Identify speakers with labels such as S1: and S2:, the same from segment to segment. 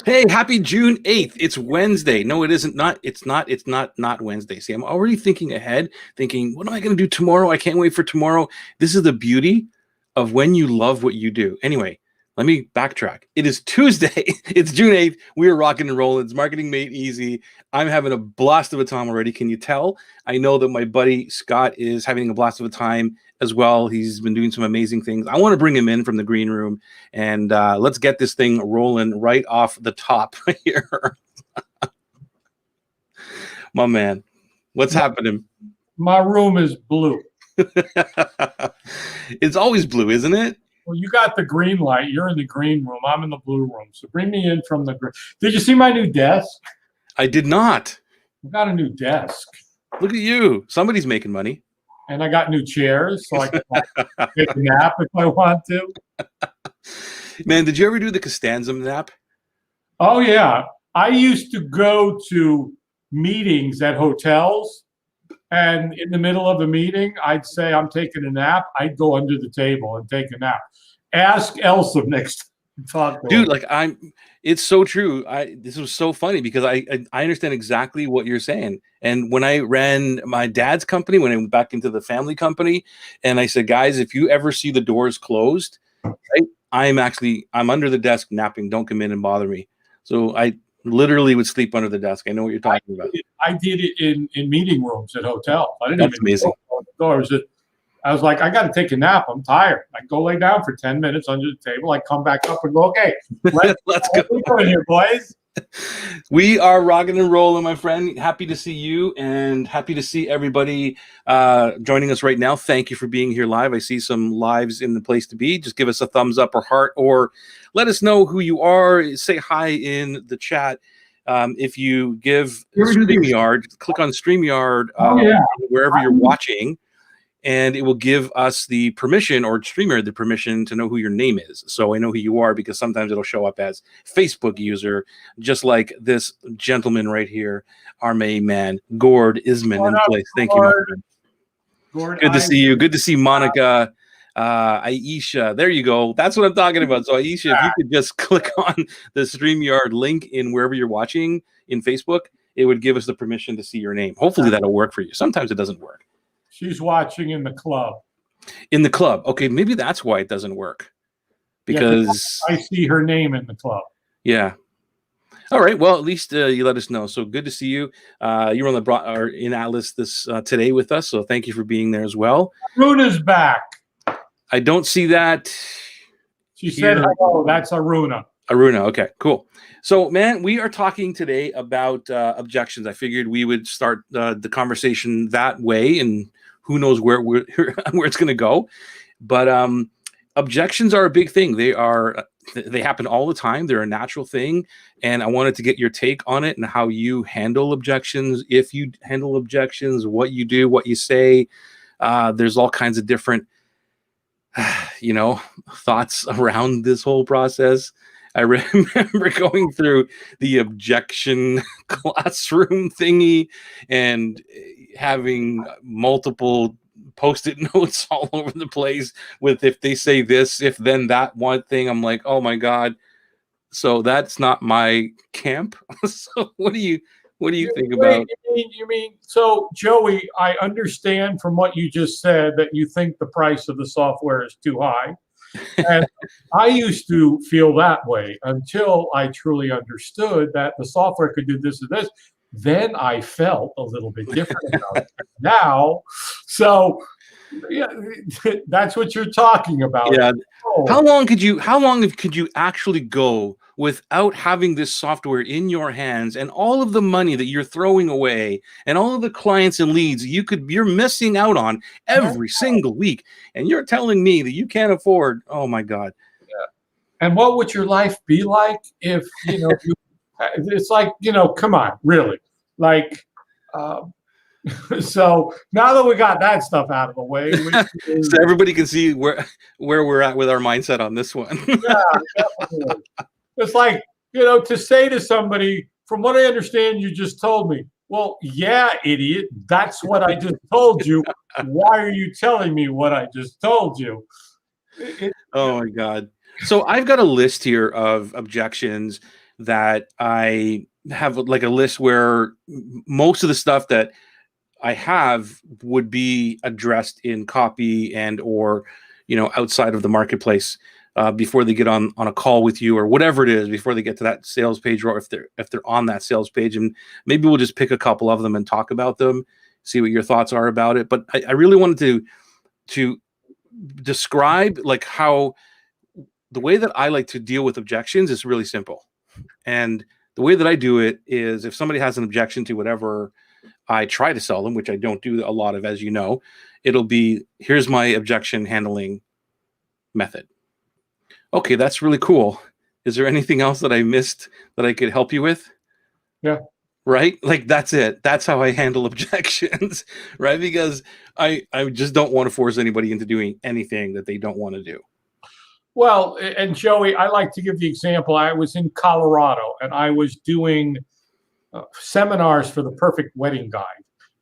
S1: Hey, happy June 8th. It's Wednesday. No, it isn't. Not Wednesday. See, I'm already thinking ahead, thinking, what am I going to do tomorrow? I can't wait for tomorrow. This is the beauty of when you love what you do. Anyway, let me backtrack. It is Tuesday. It's June 8th. We are rocking and rolling. It's Marketing Made Easy. I'm having a blast of a time already. Can you tell? I know that my buddy Scott is having a blast of a time as well. He's been doing some amazing things. I want to bring him in from the green room, and let's get this thing rolling right off the top here. My man, what's happening?
S2: My room is blue.
S1: It's always blue, isn't it?
S2: Well, you got the green light. You're in the green room. I'm in the blue room. So bring me in from the green. Did you see my new desk?
S1: I did not.
S2: I got a new desk.
S1: Look at you. Somebody's making money.
S2: And I got new chairs, so I can take a nap if I want to.
S1: Man, did you ever do the Costanza nap?
S2: Oh, yeah. I used to go to meetings at hotels, and in the middle of a meeting, I'd say I'm taking a nap. I'd go under the table and take a nap. Ask Elsa next time.
S1: Dude, like it's so true. This was so funny because I understand exactly what you're saying. And when I ran my dad's company, when I went back into the family company, and I said, guys, if you ever see the doors closed, right, I'm under the desk napping. Don't come in and bother me. So I literally would sleep under the desk. I know what you're talking about.
S2: I did it in meeting rooms at hotels. I didn't
S1: That's
S2: even
S1: amazing.
S2: go. I was like, I got to take a nap. I'm tired. I go lay down for 10 minutes under the table. I come back up and go, okay, let's go. What are we doing here, boys?
S1: We are rocking and rolling, my friend. Happy to see you and happy to see everybody joining us right now. Thank you for being here live. I see some lives in the place to be. Just give us a thumbs up or heart, or let us know who you are. Say hi in the chat. If you give StreamYard, click on StreamYard wherever you're watching, and it will give us the permission, or StreamYard the permission, to know who your name is. So I know who you are, because sometimes it'll show up as Facebook user, just like this gentleman right here, our main man, Gord Isman, in place. Thank you, my friend. Gord, good to see you. Good to see Monica, Aisha. There you go. That's what I'm talking about. So Aisha, if you could just click on the StreamYard link in wherever you're watching in Facebook, it would give us the permission to see your name. Hopefully that'll work for you. Sometimes it doesn't work.
S2: She's watching in the club.
S1: In the club. Okay, maybe that's why it doesn't work. Because
S2: I see her name in the club.
S1: Yeah. All right. Well, at least you let us know. So good to see you. You were on the in Atlas today with us. So thank you for being there as well.
S2: Aruna's back.
S1: I don't see that.
S2: She said hello. That's Aruna.
S1: Aruna. Okay, cool. So, man, we are talking today about objections. I figured we would start the conversation that way, and who knows where it's going to go. But objections are a big thing. They happen all the time. They're a natural thing, and I wanted to get your take on it and how you handle objections. If you handle objections, what you do, what you say. There's all kinds of different, thoughts around this whole process. I remember going through the objection classroom thingy and having multiple Post-it notes all over the place with, if they say this, if then that one thing. I'm like, oh my God. So that's not my camp. So what do you think about?
S2: You mean, so Joey, I understand from what you just said that you think the price of the software is too high. And I used to feel that way until I truly understood that the software could do this and this. Then I felt a little bit different about it now. So yeah, that's what you're talking about.
S1: Yeah. Oh. How long could you actually go without having this software in your hands, and all of the money that you're throwing away and all of the clients and leads you're missing out on every single week, and you're telling me that you can't afford? Oh my God.
S2: Yeah. And what would your life be like if, it's like, come on, really, like, so now that we got that stuff out of the way,
S1: so everybody can see where we're at with our mindset on this one.
S2: Yeah, definitely. It's like, to say to somebody, from what I understand, you just told me, well, yeah, idiot, that's what I just told you. Why are you telling me what I just told you?
S1: Oh my God. So I've got a list here of objections. that I have like a list where most of the stuff that I have would be addressed in copy and or outside of the marketplace before they get on a call with you or whatever it is, before they get to that sales page, or if they're on that sales page. And maybe we'll just pick a couple of them and talk about them, see what your thoughts are about it. But I really wanted to describe like how the way that I like to deal with objections is really simple. And the way that I do it is, if somebody has an objection to whatever I try to sell them, which I don't do a lot of, as you know, it'll be, here's my objection handling method. Okay, that's really cool. Is there anything else that I missed that I could help you with?
S2: Yeah.
S1: Right? Like, that's it. That's how I handle objections, right? Because I just don't want to force anybody into doing anything that they don't want to do.
S2: Well, and Joey, I like to give the example. I was in Colorado and I was doing seminars for the perfect wedding guide.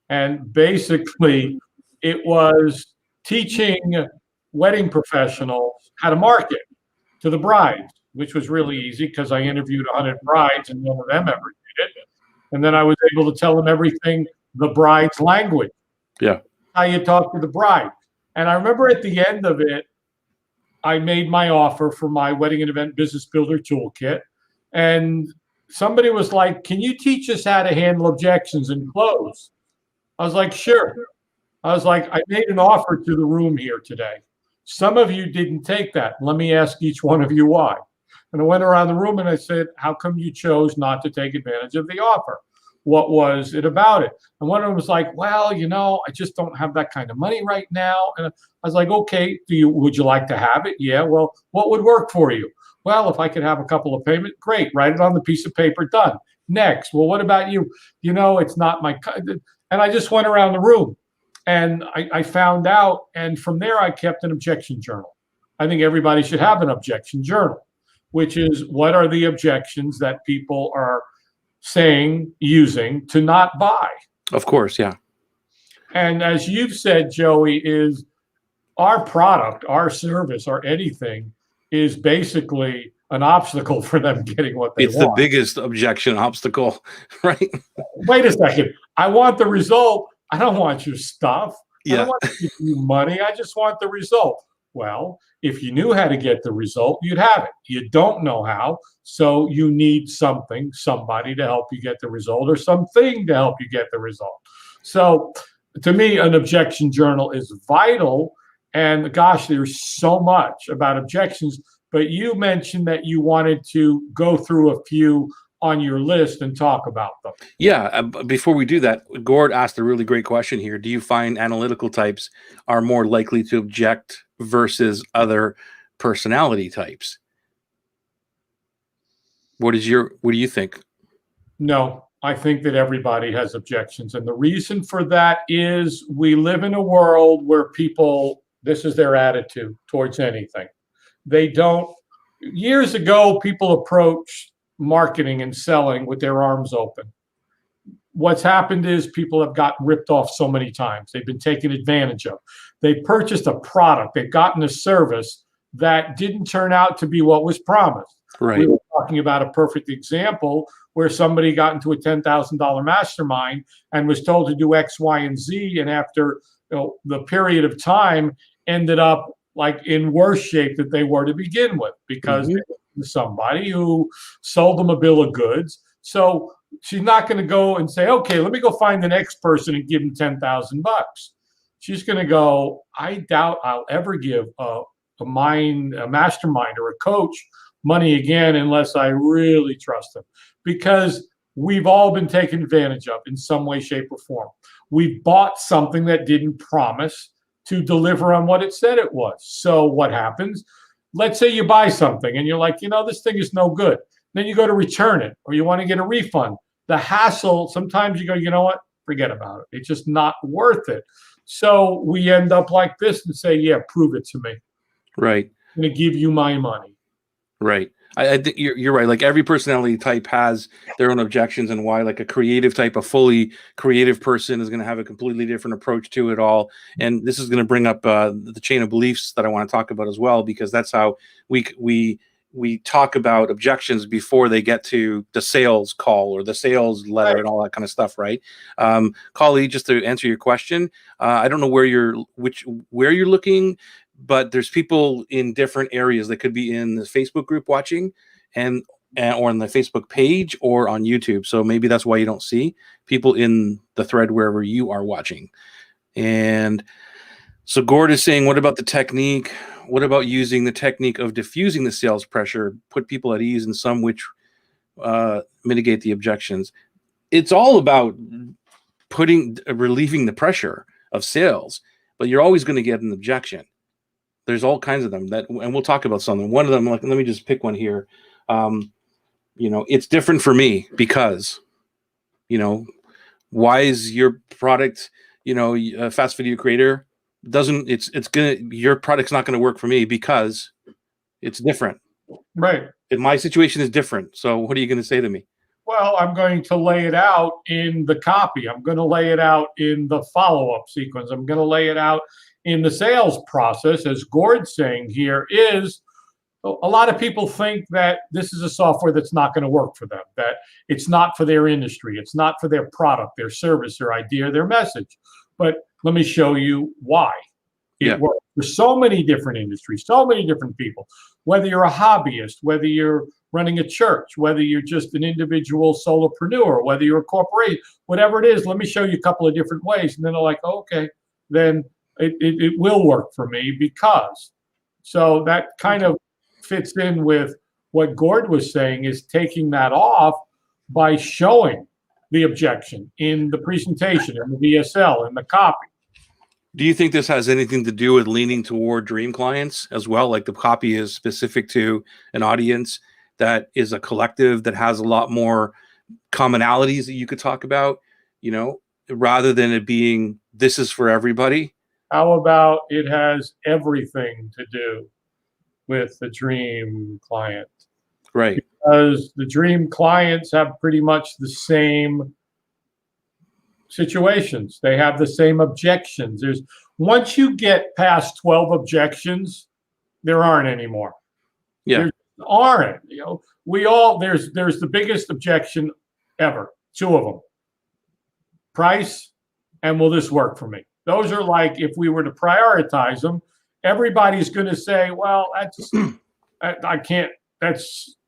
S2: And basically, it was teaching wedding professionals how to market to the brides, which was really easy because I interviewed 100 brides and none of them ever did it. And then I was able to tell them everything, the bride's language.
S1: Yeah.
S2: How you talk to the bride. And I remember at the end of it, I made my offer for my wedding and event business builder toolkit. And somebody was like, can you teach us how to handle objections and close? I was like, sure. I was like, I made an offer to the room here today. Some of you didn't take that. Let me ask each one of you why. And I went around the room and I said, how come you chose not to take advantage of the offer? What was it about it? And one of them was like, well, I just don't have that kind of money right now. And I was like, okay, would you like to have it? Yeah. Well, what would work for you? Well, if I could have a couple of payments, great. Write it on the piece of paper, done. Next. Well, what about you? It's not my, and I just went around the room and I found out. And from there, I kept an objection journal. I think everybody should have an objection journal, which is, what are the objections that people are using to not buy?
S1: Of course, yeah.
S2: And as you've said, Joey, is our product, our service, or anything is basically an obstacle for them getting what they want.
S1: It's the biggest objection obstacle, right?
S2: Wait a second. I want the result. I don't want your stuff.
S1: Yeah.
S2: I don't want to give you money. I just want the result. Well, if you knew how to get the result, you'd have it. You don't know how, so you need somebody to help you get the result, or something to help you get the result. So to me, an objection journal is vital. And gosh, there's so much about objections, but you mentioned that you wanted to go through a few on your list and talk about them.
S1: Yeah. Before we do that, Gord asked a really great question here. Do you find analytical types are more likely to object versus other personality types? What do you think?
S2: No, I think that everybody has objections. And the reason for that is we live in a world where people, this is their attitude towards anything. They don't, years ago, people approached marketing and selling with their arms open. What's happened is people have gotten ripped off so many times. They've been taken advantage of. They purchased a product. They've gotten a service that didn't turn out to be what was promised.
S1: Right.
S2: We were talking about a perfect example where somebody got into a $10,000 mastermind and was told to do X, Y, and Z. And after the period of time, ended up like in worse shape that they were to begin with, because they were somebody who sold them a bill of goods. So she's not going to go and say, okay, let me go find the next person and give him $10,000. She's going to go, I doubt I'll ever give a mastermind or a coach money again unless I really trust them, because we've all been taken advantage of in some way, shape, or form. We bought something that didn't promise to deliver on what it said it was. So what happens? Let's say you buy something and you're like, this thing is no good. Then you go to return it, or you want to get a refund. The hassle, sometimes you go, you know what? Forget about it. It's just not worth it. So we end up like this and say, yeah, prove it to me.
S1: Right.
S2: I'm going to give you my money.
S1: Right. I think you're right. Like, every personality type has their own objections and why. Like, a creative type, a fully creative person is going to have a completely different approach to it all. And this is going to bring up the chain of beliefs that I want to talk about as well, because that's how we we talk about objections before they get to the sales call or the sales letter
S2: Right.
S1: and all that kind of stuff, right? Kali, just to answer your question, I don't know where you're looking, but there's people in different areas that could be in the Facebook group watching, and or on the Facebook page or on YouTube. So maybe that's why you don't see people in the thread wherever you are watching. And so Gord is saying, what about the technique? What about using the technique of diffusing the sales pressure, put people at ease in some which mitigate the objections? It's all about relieving the pressure of sales, but you're always going to get an objection. There's all kinds of them and we'll talk about some of them. One of them, like, let me just pick one here. It's different for me because, why is your product, a fast video creator your product's not going to work for me because it's different.
S2: Right.
S1: And my situation is different. So what are you going to say to me?
S2: Well, I'm going to lay it out in the copy. I'm going to lay it out in the follow-up sequence. I'm going to lay it out in the sales process. As Gord's saying here, is a lot of people think that this is a software that's not going to work for them, that it's not for their industry, it's not for their product, their service, their idea, their message. But let me show you why it works for so many different industries, so many different people. Whether you're a hobbyist, whether you're running a church, whether you're just an individual solopreneur, whether you're a corporation, whatever it is, let me show you a couple of different ways. And then they're like, okay, then it will work for me because. So that kind of fits in with what Gord was saying, is taking that off by showing the objection in the presentation, in the VSL, in the copy.
S1: Do you think this has anything to do with leaning toward dream clients as well? Like the copy is specific to an audience that is a collective that has a lot more commonalities that you could talk about, rather than it being, this is for everybody?
S2: How about it has everything to do with the dream client?
S1: Right.
S2: Because the dream clients have pretty much the same situations. They have the same objections. Once you get past 12 objections, there aren't any more.
S1: Yeah.
S2: There aren't. There's the biggest objection ever. Two of them. Price and will this work for me? Those are like, if we were to prioritize them, everybody's going to say, well, I can't,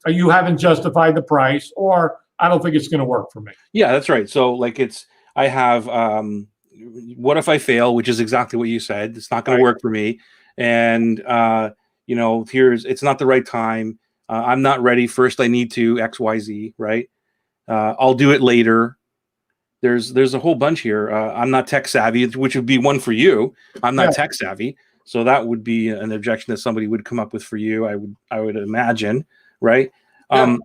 S2: you haven't justified the price, or I don't think it's going to work for me.
S1: Yeah, that's right. So like I have, what if I fail, which is exactly what you said. It's not going to work for me. And, it's not the right time. I'm not ready. First, I need to X, Y, Z, right? I'll do it later. There's a whole bunch here. I'm not tech savvy, which would be one for you. I'm not tech savvy. So that would be an objection that somebody would come up with for you. I would imagine, right? Yeah.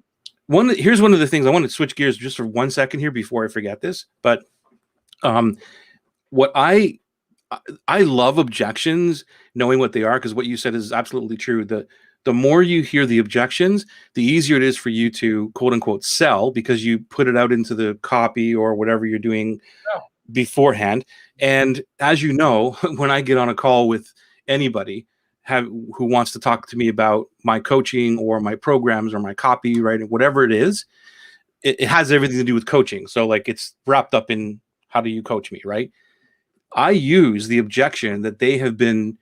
S1: Here's one of the things I want to switch gears just for 1 second here before I forget this. But what I love objections, knowing what they are, because what you said is absolutely true. The more you hear the objections, the easier it is for you to quote unquote sell, because you put it out into the copy or whatever you're doing beforehand. And as you know, when I get on a call with anybody who wants to talk to me about my coaching or my programs or my copy, right, whatever it is, it has everything to do with coaching. So like it's wrapped up in, how do you coach me, right? I use the objection that they have been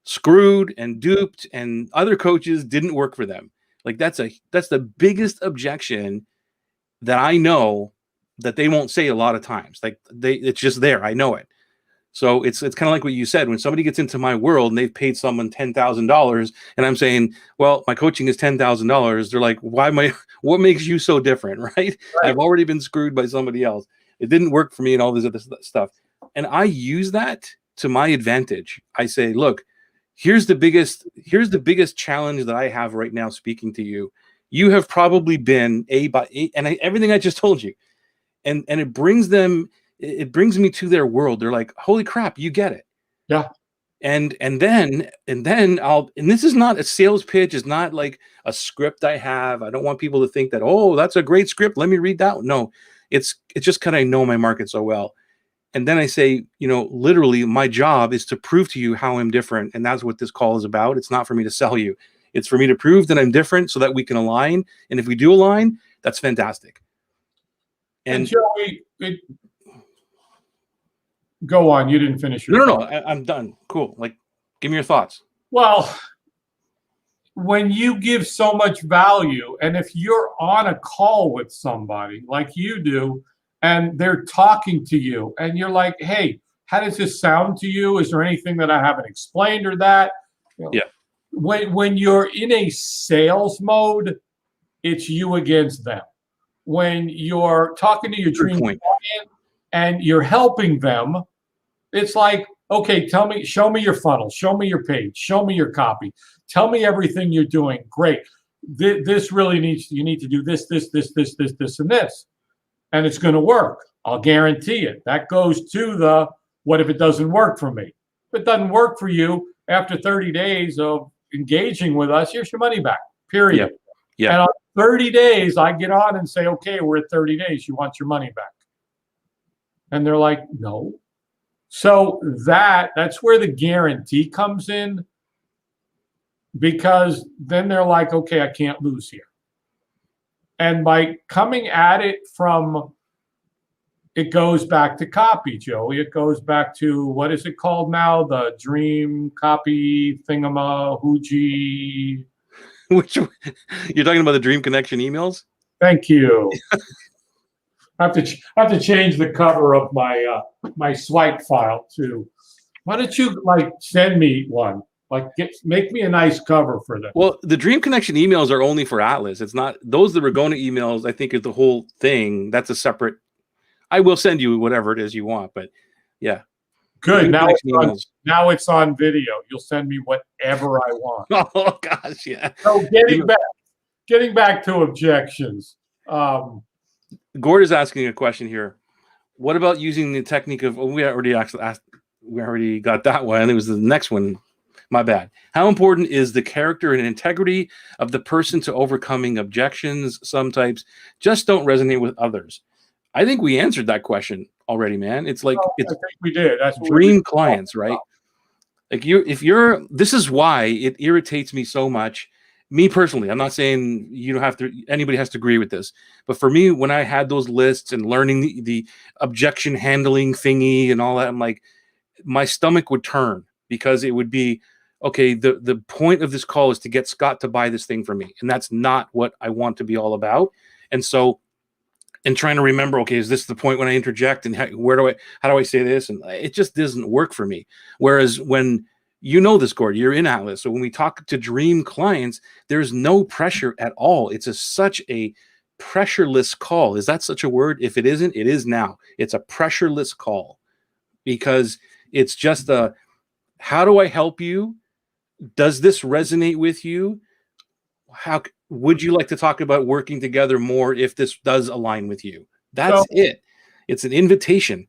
S1: screwed and duped and other coaches didn't work for them. Like that's the biggest objection that I know that they won't say a lot of times. Like it's just there. I know it. So it's kind of like what you said. When somebody gets into my world and they've paid someone $10,000 and I'm saying, well, my coaching is $10,000. They're like, what makes you so different? Right? I've already been screwed by somebody else. It didn't work for me and all this other stuff. And I use that to my advantage. I say, look, here's the biggest challenge that I have right now speaking to you. You have probably been everything I just told you. And it brings me to their world. They're like, holy crap, you get it.
S2: Yeah.
S1: And then this is not a sales pitch. It's not like a script I have. I don't want people to think that, oh, that's a great script, let me read that one. No, it's just because I know my market so well. And then I say, literally my job is to prove to you how I'm different. And that's what this call is about. It's not for me to sell you. It's for me to prove that I'm different so that we can align. And if we do align, that's fantastic.
S2: And Joey, go on. You didn't finish your
S1: No, I'm done. Cool. Like, give me your thoughts.
S2: Well, when you give so much value, and if you're on a call with somebody like you do, and they're talking to you, and you're like, hey, how does this sound to you? Is there anything that I haven't explained or that? You know,
S1: Yeah.
S2: When you're in a sales mode, it's you against them. When you're talking to your dream client and you're helping them, it's like, okay, show me your funnel, show me your page, show me your copy, tell me everything you're doing. Great. This really you need to do this, and this. And it's going to work. I'll guarantee it. That goes to the, what if it doesn't work for me? If it doesn't work for you, after 30 days of engaging with us, here's your money back, period.
S1: Yeah.
S2: And on 30 days, I get on and say, okay, we're at 30 days. You want your money back? And they're like, no. So that's where the guarantee comes in, because then they're like, okay, I can't lose here. And by coming at it from, it goes back to copy, Joey. It goes back to, what is it called now? The dream copy thingamahuji.
S1: Which, you're talking about the Dream Connection emails?
S2: Thank you. I have to change the cover of my my swipe file too. Why don't you send me one? Make me a nice cover for them.
S1: Well, the Dream Connection emails are only for Atlas. It's not those. The Ragona emails, I think, is the whole thing. That's a separate. I will send you whatever it is you want, but yeah.
S2: Good. Now it's on video. You'll send me whatever I want.
S1: Oh gosh, yeah.
S2: So getting back to objections.
S1: Gord is asking a question here. What about using the technique of? We already got that one. It was the next one. My bad. How important is the character and integrity of the person to overcoming objections? Some types just don't resonate with others. I think we answered that question already, man. It's like, I think
S2: we did. That's
S1: dream clients, right? Like this is why it irritates me so much. Me personally, I'm not saying you don't have to, anybody has to agree with this, but for me, when I had those lists and learning the objection handling thingy and all that, I'm like, my stomach would turn, because it would be, okay, the point of this call is to get Scott to buy this thing for me. And that's not what I want to be all about. And so, and trying to remember, okay, is this the point when I interject, and how do I say this? And it just doesn't work for me. Whereas when, you know this, Gord, you're in Atlas. So when we talk to dream clients, there's no pressure at all. It's such a pressureless call. Is that such a word? If it isn't, it is now. It's a pressureless call, because it's just how do I help you? Does this resonate with you? How would you like to talk about working together more if this does align with you? That's it. It's an invitation.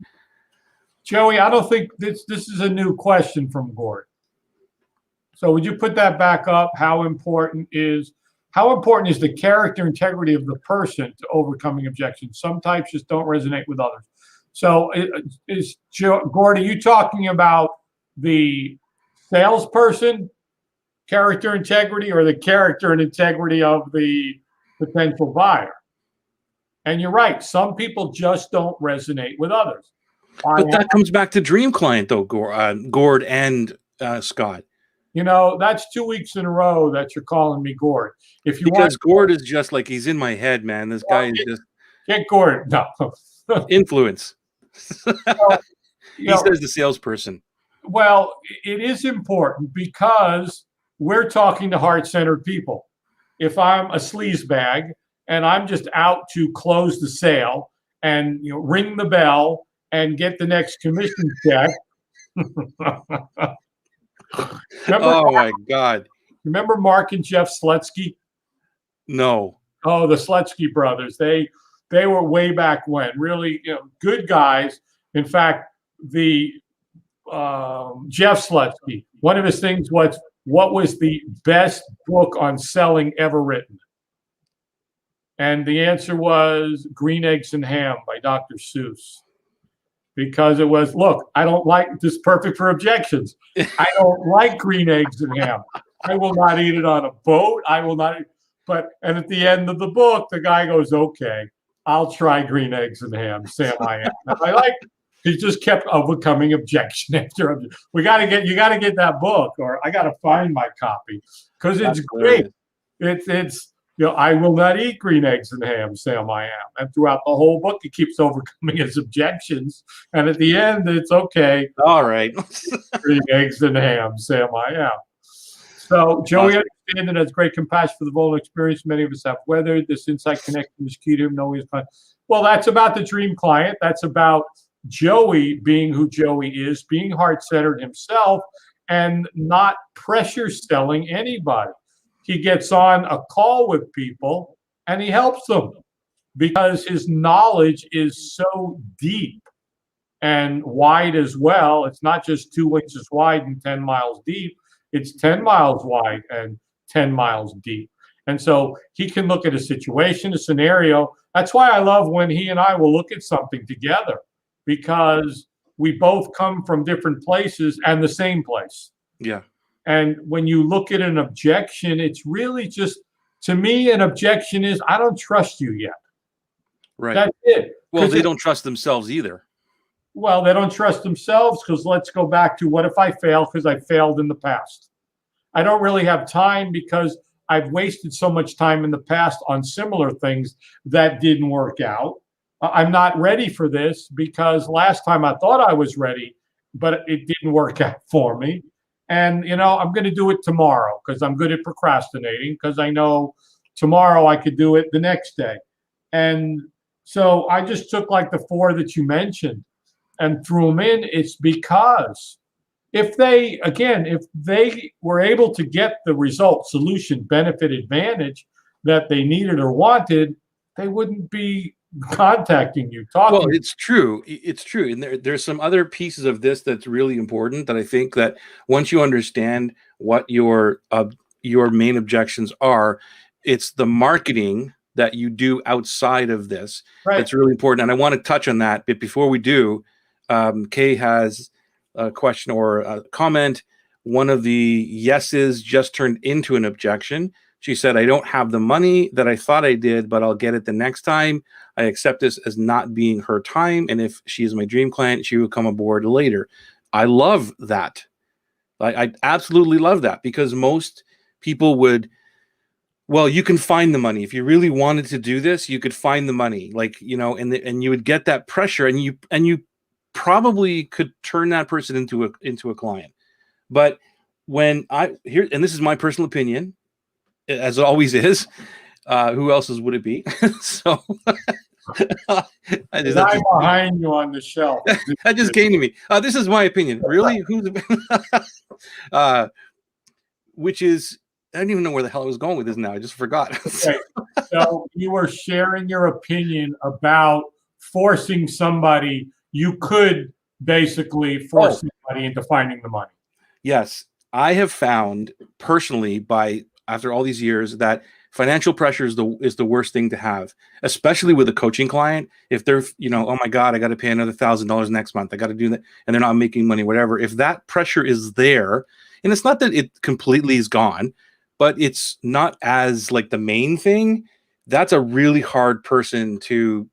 S2: Joey, I don't think this is a new question from Gord. So would you put that back up? How important is the character integrity of the person to overcoming objections? Some types just don't resonate with others. So Gord, are you talking about the salesperson character integrity, or the character and integrity of the potential buyer? And you're right. Some people just don't resonate with others.
S1: But that comes back to dream client, though, Gord and Scott.
S2: You know, that's 2 weeks in a row that you're calling me Gord.
S1: Because Gord is just like, he's in my head, man. This guy is just
S2: get Gord. No
S1: influence. He says the salesperson.
S2: Well, it is important, because we're talking to heart-centered people. If I'm a sleazebag and I'm just out to close the sale and ring the bell and get the next commission check.
S1: My God.
S2: Remember Mark and Jeff Slutsky?
S1: No.
S2: Oh, the Slutsky brothers. They were way back when, really good guys. In fact, the Jeff Slutsky, one of his things was, what was the best book on selling ever written? And the answer was Green Eggs and Ham by Dr. Seuss. Because it was, look, I don't like this, perfect for objections. I don't like green eggs and ham. I will not eat it on a boat. I will not. And at the end of the book, the guy goes, "Okay, I'll try green eggs and ham, Sam. I am." And I like. He just kept overcoming objection after objection. You got to get that book, or I got to find my copy because it's great. It's I will not eat green eggs and ham, Sam. I am. And throughout the whole book, he keeps overcoming his objections. And at the end, it's okay.
S1: All right.
S2: Green eggs and ham, Sam. I am. So, Joey,
S1: Awesome.
S2: understanding has great compassion for the vulnerable experience many of us have weathered. This insight connection is key to him knowing his client. Well, that's about the dream client. That's about Joey being who Joey is, being heart-centered himself, and not pressure selling anybody. He gets on a call with people and he helps them because his knowledge is so deep and wide as well. It's not just 2 inches wide and 10 miles deep. It's 10 miles wide and 10 miles deep. And so he can look at a situation, a scenario. That's why I love when he and I will look at something together, because we both come from different places and the same place.
S1: Yeah.
S2: And when you look at an objection, it's really just, to me, an objection is, I don't trust you yet.
S1: Right.
S2: That's it.
S1: Well, they don't trust themselves either.
S2: Well, they don't trust themselves because let's go back to what if I fail because I failed in the past. I don't really have time because I've wasted so much time in the past on similar things that didn't work out. I'm not ready for this because last time I thought I was ready, but it didn't work out for me. And, I'm going to do it tomorrow because I'm good at procrastinating because I know tomorrow I could do it the next day. And so I just took like the 4 that you mentioned and threw them in. It's because if they were able to get the result, solution, benefit, advantage that they needed or wanted, they wouldn't be contacting you, talking.
S1: Well, it's true. It's true. And there's some other pieces of this that's really important that I think that once you understand what your main objections are, it's the marketing that you do outside of this.
S2: Right.
S1: That's really important. And I want to touch on that. But before we do, Kay has a question or a comment. One of the yeses just turned into an objection. She said, I don't have the money that I thought I did, but I'll get it the next time. I accept this as not being her time. And if she is my dream client, she will come aboard later. I love that. I absolutely love that because most people would, well, you can find the money. If you really wanted to do this, you could find the money, and you would get that pressure and you probably could turn that person into a client. But when and this is my personal opinion, as it always is, who else's would it be? So
S2: I'm behind you on the shelf.
S1: That just came to me. This is my opinion. Really? Which is, I don't even know where the hell I was going with this now. I just forgot.
S2: Okay. So you were sharing your opinion about forcing somebody. You could basically force somebody into finding the money.
S1: Yes. I have found personally after all these years that financial pressure is the worst thing to have, especially with a coaching client. If they're, oh my God, I got to pay another $1,000 next month. I got to do that. And they're not making money, whatever. If that pressure is there, and it's not that it completely is gone, but it's not as like the main thing, that's a really hard person to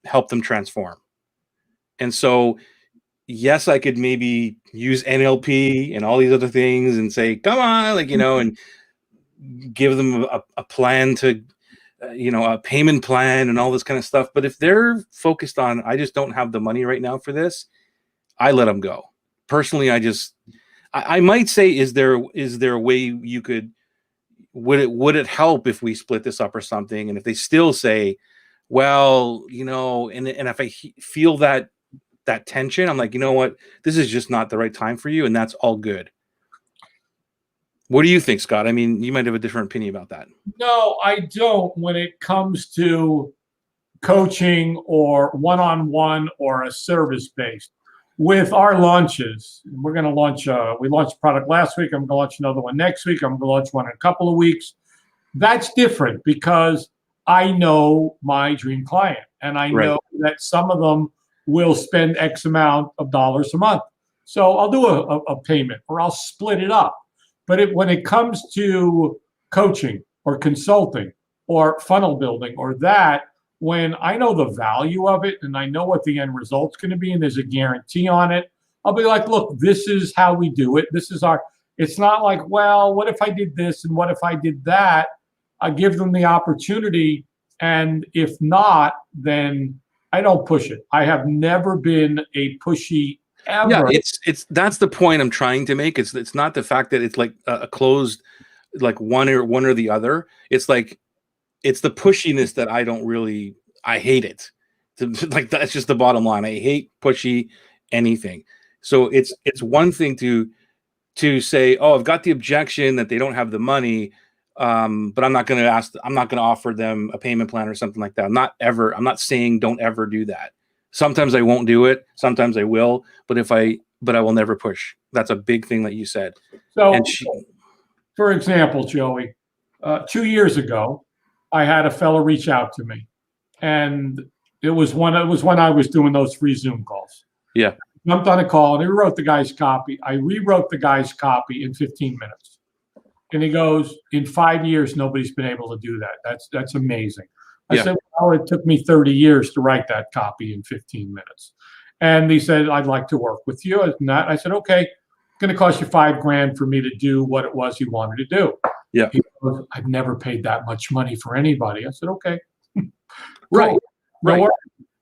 S1: help them transform. And so, yes, I could maybe use NLP and all these other things and say, come on, and give them a plan to, a payment plan and all this kind of stuff. But if they're focused on, I just don't have the money right now for this, I let them go. Personally, I might say, is there a way you could, would it help if we split this up or something? And if they still say, well, and if I feel that tension, I'm like, you know what, this is just not the right time for you. And that's all good. What do you think, Scott? I mean, you might have a different opinion about that.
S2: No, I don't when it comes to coaching or one-on-one or a service-based. With our launches, we're going to launch, we launched a product last week. I'm going to launch another one next week. I'm going to launch one in a couple of weeks. That's different because I know my dream client and I know that some of them will spend X amount of dollars a month. So I'll do a payment or I'll split it up. But when it comes to coaching or consulting or funnel building or that, when I know the value of it and I know what the end result's going to be and there's a guarantee on it, I'll be like, look, this is how we do it. This is our, it's not like, well, what if I did this and what if I did that? I give them the opportunity. And if not, then I don't push it. I have never been a pushy ever.
S1: Yeah, it's that's the point I'm trying to make. It's not the fact that it's like a closed, like one or the other. It's like it's the pushiness that I don't really, I hate it. Like that's just the bottom line. I hate pushy anything. So it's one thing to say, oh, I've got the objection that they don't have the money, but I'm not going to offer them a payment plan or something like that. I'm not saying don't ever do that. Sometimes I won't do it. Sometimes I will, but I will never push. That's a big thing that you said.
S2: So, for example, Joey, 2 years ago, I had a fellow reach out to me, and it was when I was doing those free Zoom calls.
S1: Yeah.
S2: Jumped on a call and he wrote the guy's copy. I rewrote the guy's copy in 15 minutes. And he goes, in 5 years, nobody's been able to do that. That's amazing. I said, well, it took me 30 years to write that copy in 15 minutes. And he said, I'd like to work with you. And I said, okay, it's going to cost you $5,000 for me to do what it was you wanted to do.
S1: Yeah.
S2: He goes, I've never paid that much money for anybody. I said, okay.
S1: Right.
S2: Right.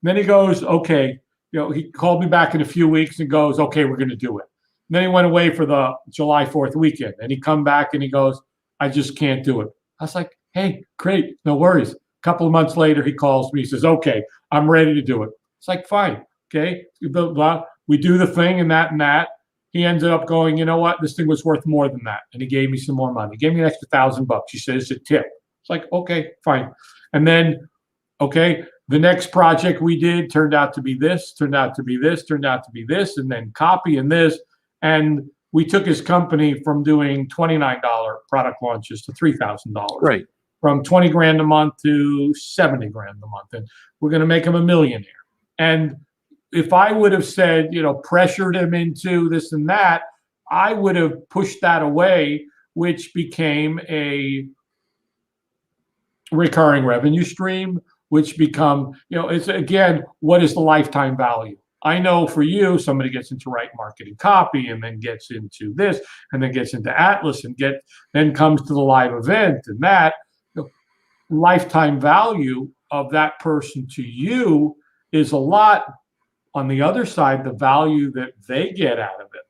S2: Then he goes, okay. You know, he called me back in a few weeks and goes, okay, we're going to do it. And then he went away for the July 4th weekend. And he come back and he goes, I just can't do it. I was like, hey, great. No worries. A couple of months later, he calls me. He says, okay, I'm ready to do it. It's like, fine. Okay. We do the thing and that. He ended up going, you know what? This thing was worth more than that. And he gave me some more money. He gave me an extra $1,000. He said, it's a tip. It's like, okay, fine. And then, okay, the next project we did turned out to be this, turned out to be this, turned out to be this, and then copy and this. And we took his company from doing $29 product launches to $3,000.
S1: Right.
S2: From 20 grand a month to 70 grand a month. And we're going to make him a millionaire. And if I would have said, you know, pressured him into this and that, I would have pushed that away, which became a recurring revenue stream, which become, you know, it's again, what is the lifetime value? I know for you, somebody gets into right marketing copy and then gets into this and then gets into Atlas and then comes to the live event and that, you know, lifetime value of that person to you is a lot. On the other side, the value that they get out of it.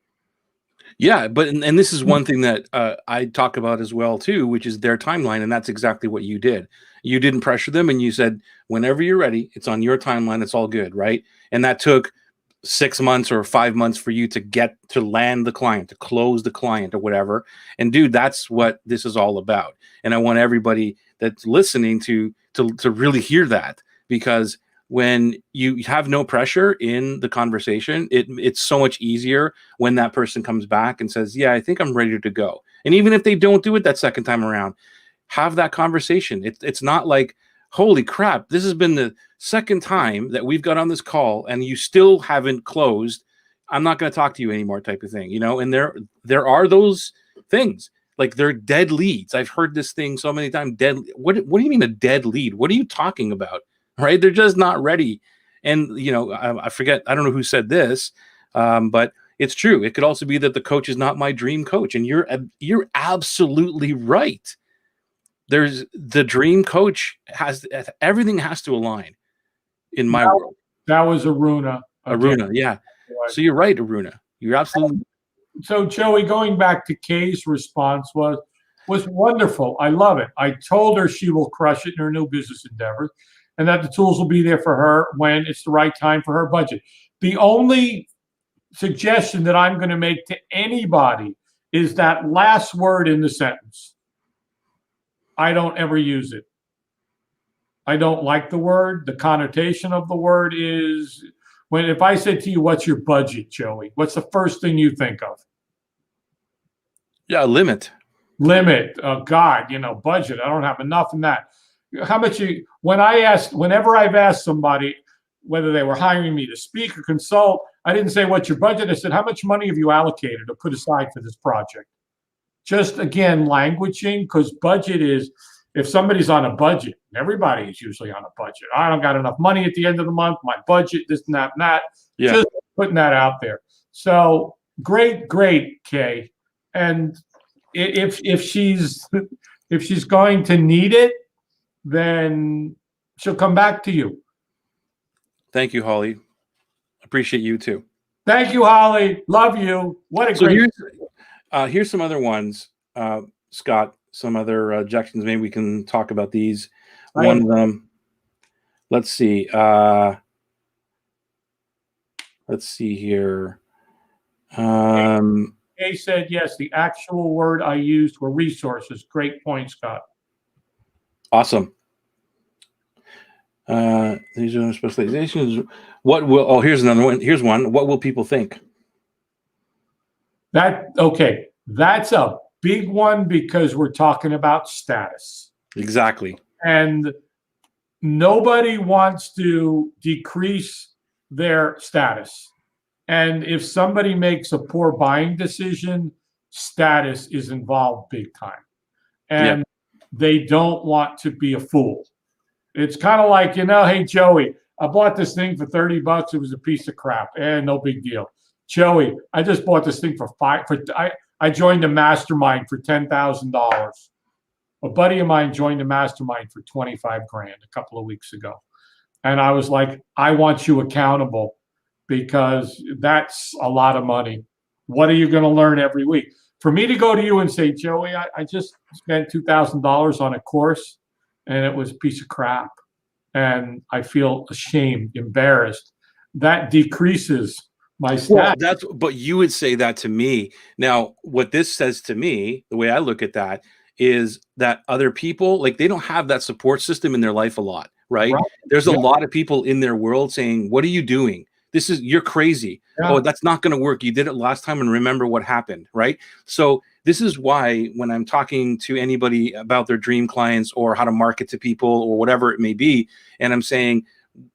S1: Yeah, but and this is one thing that I talk about as well too, which is their timeline, and that's exactly what you did. You didn't pressure them, and you said, whenever you're ready, it's on your timeline. It's all good, right? And that took 6 months or 5 months for you to get to land the client, to close the client or whatever. And dude, that's what this is all about. And I want everybody that's listening to really hear that, because when you have no pressure in the conversation, it's so much easier when that person comes back and says, yeah, I think I'm ready to go. And even if they don't do it that second time around, have that conversation. It's not like, holy crap, this has been the second time that we've got on this call and you still haven't closed. I'm not going to talk to you anymore type of thing, you know? And there are those things, like they're dead leads. I've heard this thing so many times, dead. What do you mean a dead lead? What are you talking about? Right? They're just not ready. And, you know, I forget, I don't know who said this, but it's true. It could also be that the coach is not my dream coach. And you're absolutely right. There's the dream coach everything has to align in my world.
S2: That was Aruna.
S1: Aruna, yeah. So you're right, Aruna. You're absolutely.
S2: So Joey, going back to Kay's response was wonderful. I love it. I told her she will crush it in her new business endeavors, and that the tools will be there for her when it's the right time for her budget. The only suggestion that I'm going to make to anybody is that last word in the sentence. I don't ever use it. I don't like the word. The connotation of the word is, if I said to you, what's your budget, Joey? What's the first thing you think of?
S1: Yeah, limit.
S2: Limit. Oh God, you know, budget. I don't have enough in that. How much whenever I've asked somebody whether they were hiring me to speak or consult, I didn't say, what's your budget? I said, how much money have you allocated or put aside for this project? just again, languaging, because budget is, if somebody's on a budget, everybody is usually on a budget. I don't got enough money at the end of the month, my budget, this and that and that.
S1: Yeah.
S2: Just putting that out there. So great, Kay. And if she's going to need it, then she'll come back to you.
S1: Thank you, Holly. Appreciate you too.
S2: Thank you, Holly. Love you. What a great.
S1: Here's some other ones, Scott. Some other objections. Maybe we can talk about these. One of them. Let's see. Let's see here.
S2: Kay said yes. The actual word I used were resources. Great point, Scott.
S1: Awesome. These are specializations. What will? Oh, here's another one. Here's one. What will people think?
S2: Okay. That's a big one because we're talking about status.
S1: Exactly.
S2: And nobody wants to decrease their status. And if somebody makes a poor buying decision, status is involved big time. And they don't want to be a fool. It's kind of like, hey, Joey, I bought this thing for $30. It was a piece of crap. No big deal. Joey, I just bought this thing for I joined a mastermind for $10,000. A buddy of mine joined a mastermind for 25 grand a couple of weeks ago. And I was like, I want you accountable because that's a lot of money. What are you going to learn every week? For me to go to you and say, Joey, I just spent $2,000 on a course and it was a piece of crap. And I feel ashamed, embarrassed. That decreases my status.
S1: Well, but you would say that to me. Now, what this says to me, the way I look at that, is that other people, like, they don't have that support system in their life a lot, right? There's a lot of people in their world saying, what are you doing? You're crazy. Oh, that's not going to work. You did it last time and remember what happened, right? So this is why when I'm talking to anybody about their dream clients or how to market to people or whatever it may be, and I'm saying,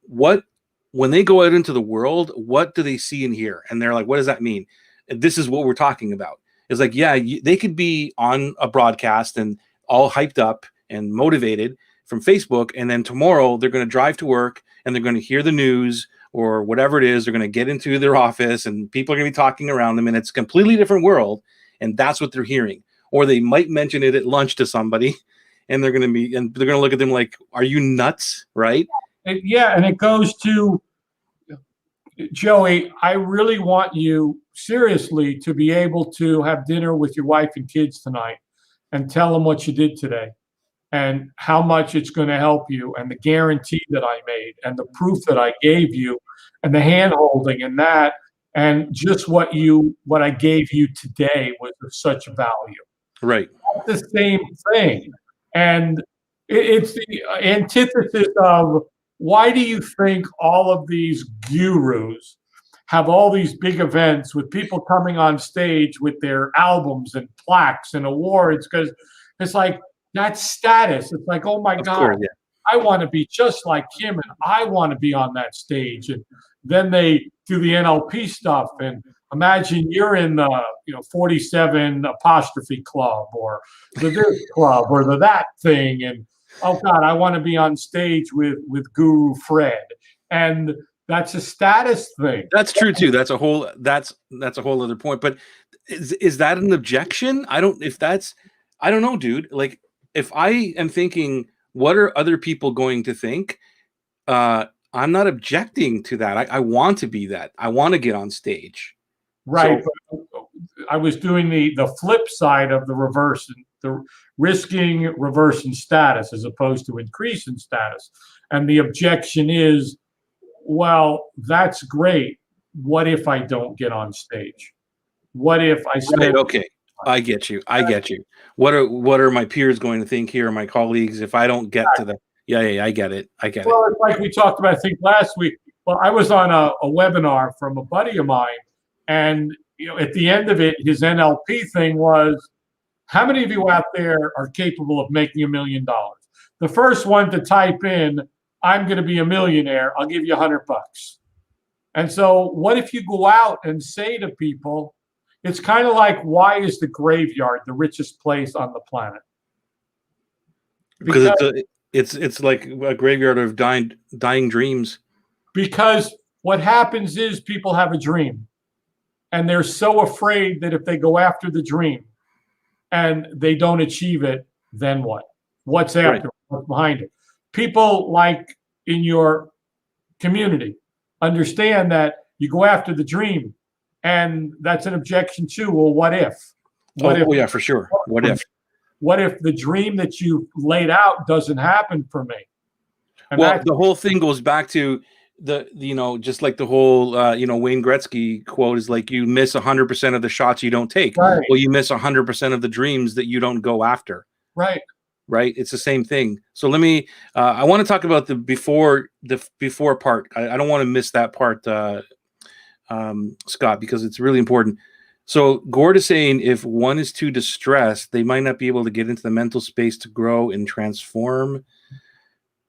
S1: when they go out into the world, what do they see and hear? And they're like, what does that mean? And this is what we're talking about. It's like, they could be on a broadcast and all hyped up and motivated from Facebook. And then tomorrow they're going to drive to work and they're going to hear the news or whatever it is. They're going to get into their office and people are going to be talking around them and it's a completely different world. And that's what they're hearing. Or they might mention it at lunch to somebody and they're going to look at them like, are you nuts? Right.
S2: And it goes to, Joey, I really want you seriously to be able to have dinner with your wife and kids tonight and tell them what you did today and how much it's going to help you and the guarantee that I made and the proof that I gave you and the hand holding and that and just what I gave you today was of such value.
S1: Right.
S2: It's the same thing. And it's the antithesis of, why do you think all of these gurus have all these big events with people coming on stage with their albums and plaques and awards? Because it's like, that's status. It's like, oh my God, I want to be just like him and I want to be on that stage. And then they do the NLP stuff. And imagine you're in the 47 apostrophe club or the this club or the that thing. And oh God, I want to be on stage with Guru Fred. And that's a status thing.
S1: That's true too. That's a whole other point. But is that an objection? I don't know, dude. Like, if I am thinking, what are other people going to think? I'm not objecting to that. I want to be that. I want to get on stage.
S2: Right. So, I was doing the flip side of the reverse, the risking reverse in status as opposed to increase in status. And the objection is, well, that's great. What if I don't get on stage? What if I say,
S1: right, okay, I get you. What are my peers going to think here, my colleagues, if I don't get to the I get it.
S2: Well, it's like we talked about, I think last week. Well, I was on a webinar from a buddy of mine, and at the end of it, his NLP thing was, how many of you out there are capable of making $1 million? The first one to type in, I'm going to be a millionaire, I'll give you $100. And so what if you go out and say to people, It's kind of like, why is the graveyard the richest place on the planet?
S1: Because it's like a graveyard of dying dreams.
S2: Because what happens is people have a dream, and they're so afraid that if they go after the dream and they don't achieve it, then what? What's after?
S1: Right.
S2: What's behind it? People like in your community understand that you go after the dream, and that's an objection too. Well, what if?
S1: Oh yeah, for sure. What if?
S2: What if the dream that you laid out doesn't happen for me? And
S1: well, the whole thing goes back to just like the whole Wayne Gretzky quote is like, you miss 100% of the shots you don't take.
S2: Right.
S1: Well, you miss 100% of the dreams that you don't go after.
S2: Right.
S1: It's the same thing. So let me I want to talk about the before part. I don't want to miss that part, Scott, because it's really important. So Gord is saying if one is too distressed, they might not be able to get into the mental space to grow and transform.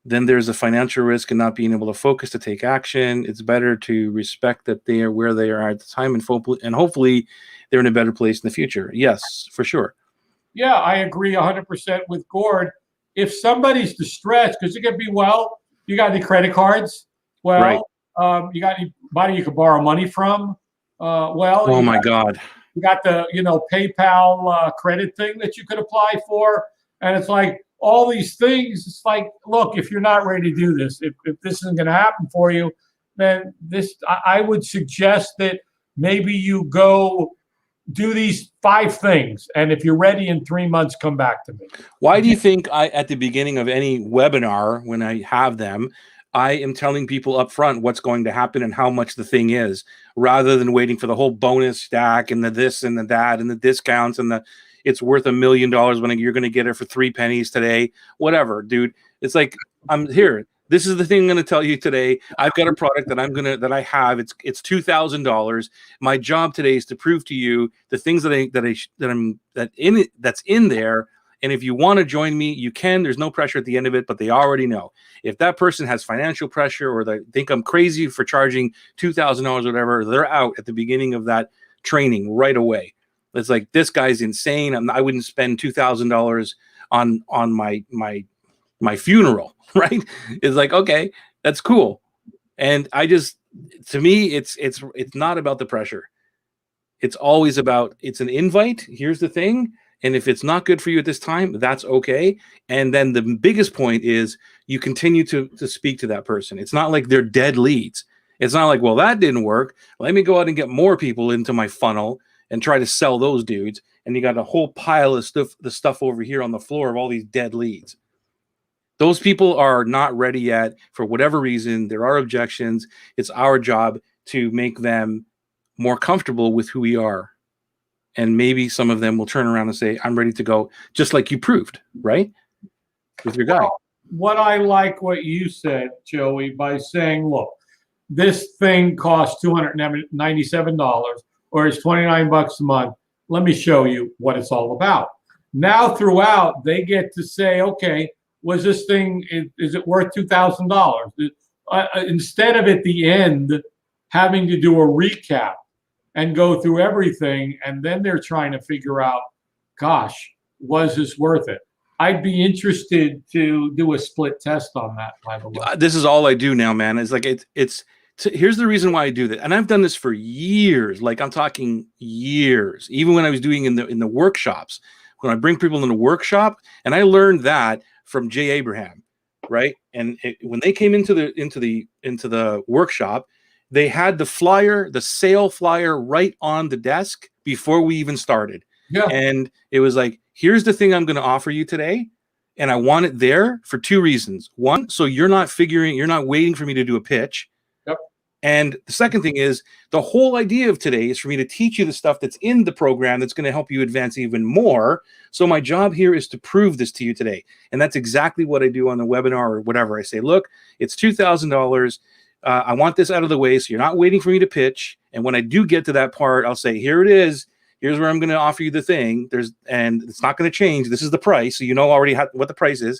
S1: Then there's a financial risk in not being able to focus to take action. It's better to respect that they are where they are at the time, and hopefully they're in a better place in the future. Yes, for sure.
S2: Yeah, I agree 100% with Gord. If somebody's distressed, because it could be, well, you got any credit cards? Well, right. You got anybody you could borrow money from?
S1: Oh my God.
S2: You got the, PayPal credit thing that you could apply for. And it's like all these things. It's like, look, if you're not ready to do this, if this isn't going to happen for you, then I would suggest that maybe you go do these 5 things. And if you're ready in 3 months, come back to me.
S1: Why do you think at the beginning of any webinar, when I have them, I am telling people up front what's going to happen and how much the thing is, rather than waiting for the whole bonus stack and the this and the that and the discounts and it's worth $1 million when you're going to get it for 3 pennies today, whatever, dude. It's like, I'm here. This is the thing I'm going to tell you today. I've got a product that I have. It's $2,000. My job today is to prove to you the things that's in there. And if you want to join me, you can. There's no pressure at the end of it, but they already know. If that person has financial pressure or they think I'm crazy for charging $2,000 or whatever, they're out at the beginning of that training right away. It's like, this guy's insane. I wouldn't spend $2,000 on my funeral, right? It's like, okay, that's cool. And to me, it's not about the pressure. It's always about, it's an invite. Here's the thing. And if it's not good for you at this time, that's okay. And then the biggest point is you continue to speak to that person. It's not like they're dead leads. It's not like, well, that didn't work. Let me go out and get more people into my funnel and try to sell those dudes. And you got a whole pile of stuff over here on the floor of all these dead leads. Those people are not ready yet for whatever reason. There are objections. It's our job to make them more comfortable with who we are. And maybe some of them will turn around and say, I'm ready to go, just like you proved, right? With your guy.
S2: What I like what you said, Joey, by saying, look, this thing costs $297 or it's $29 a month. Let me show you what it's all about. Now throughout, they get to say, okay, was this thing, is it worth $2,000? Instead of at the end having to do a recap and go through everything, and then they're trying to figure out, gosh, was this worth it? I'd be interested to do a split test on that, by the way.
S1: This is all I do now, man. It's like, here's the reason why I do that. And I've done this for years. Like, I'm talking years, even when I was doing in the workshops, when I bring people in the workshop, and I learned that from Jay Abraham, right? And when they came into the workshop, they had the flyer, the sale flyer, right on the desk before we even started.
S2: Yeah.
S1: And it was like, here's the thing I'm going to offer you today. And I want it there for 2 reasons. One, so you're not waiting for me to do a pitch.
S2: Yep.
S1: And the second thing is, the whole idea of today is for me to teach you the stuff that's in the program that's going to help you advance even more. So my job here is to prove this to you today. And that's exactly what I do on the webinar or whatever. I say, look, it's $2,000. I want this out of the way, so you're not waiting for me to pitch. And when I do get to that part, I'll say, here it is. Here's where I'm going to offer you the thing. And it's not going to change. This is the price. So you know already what the price is.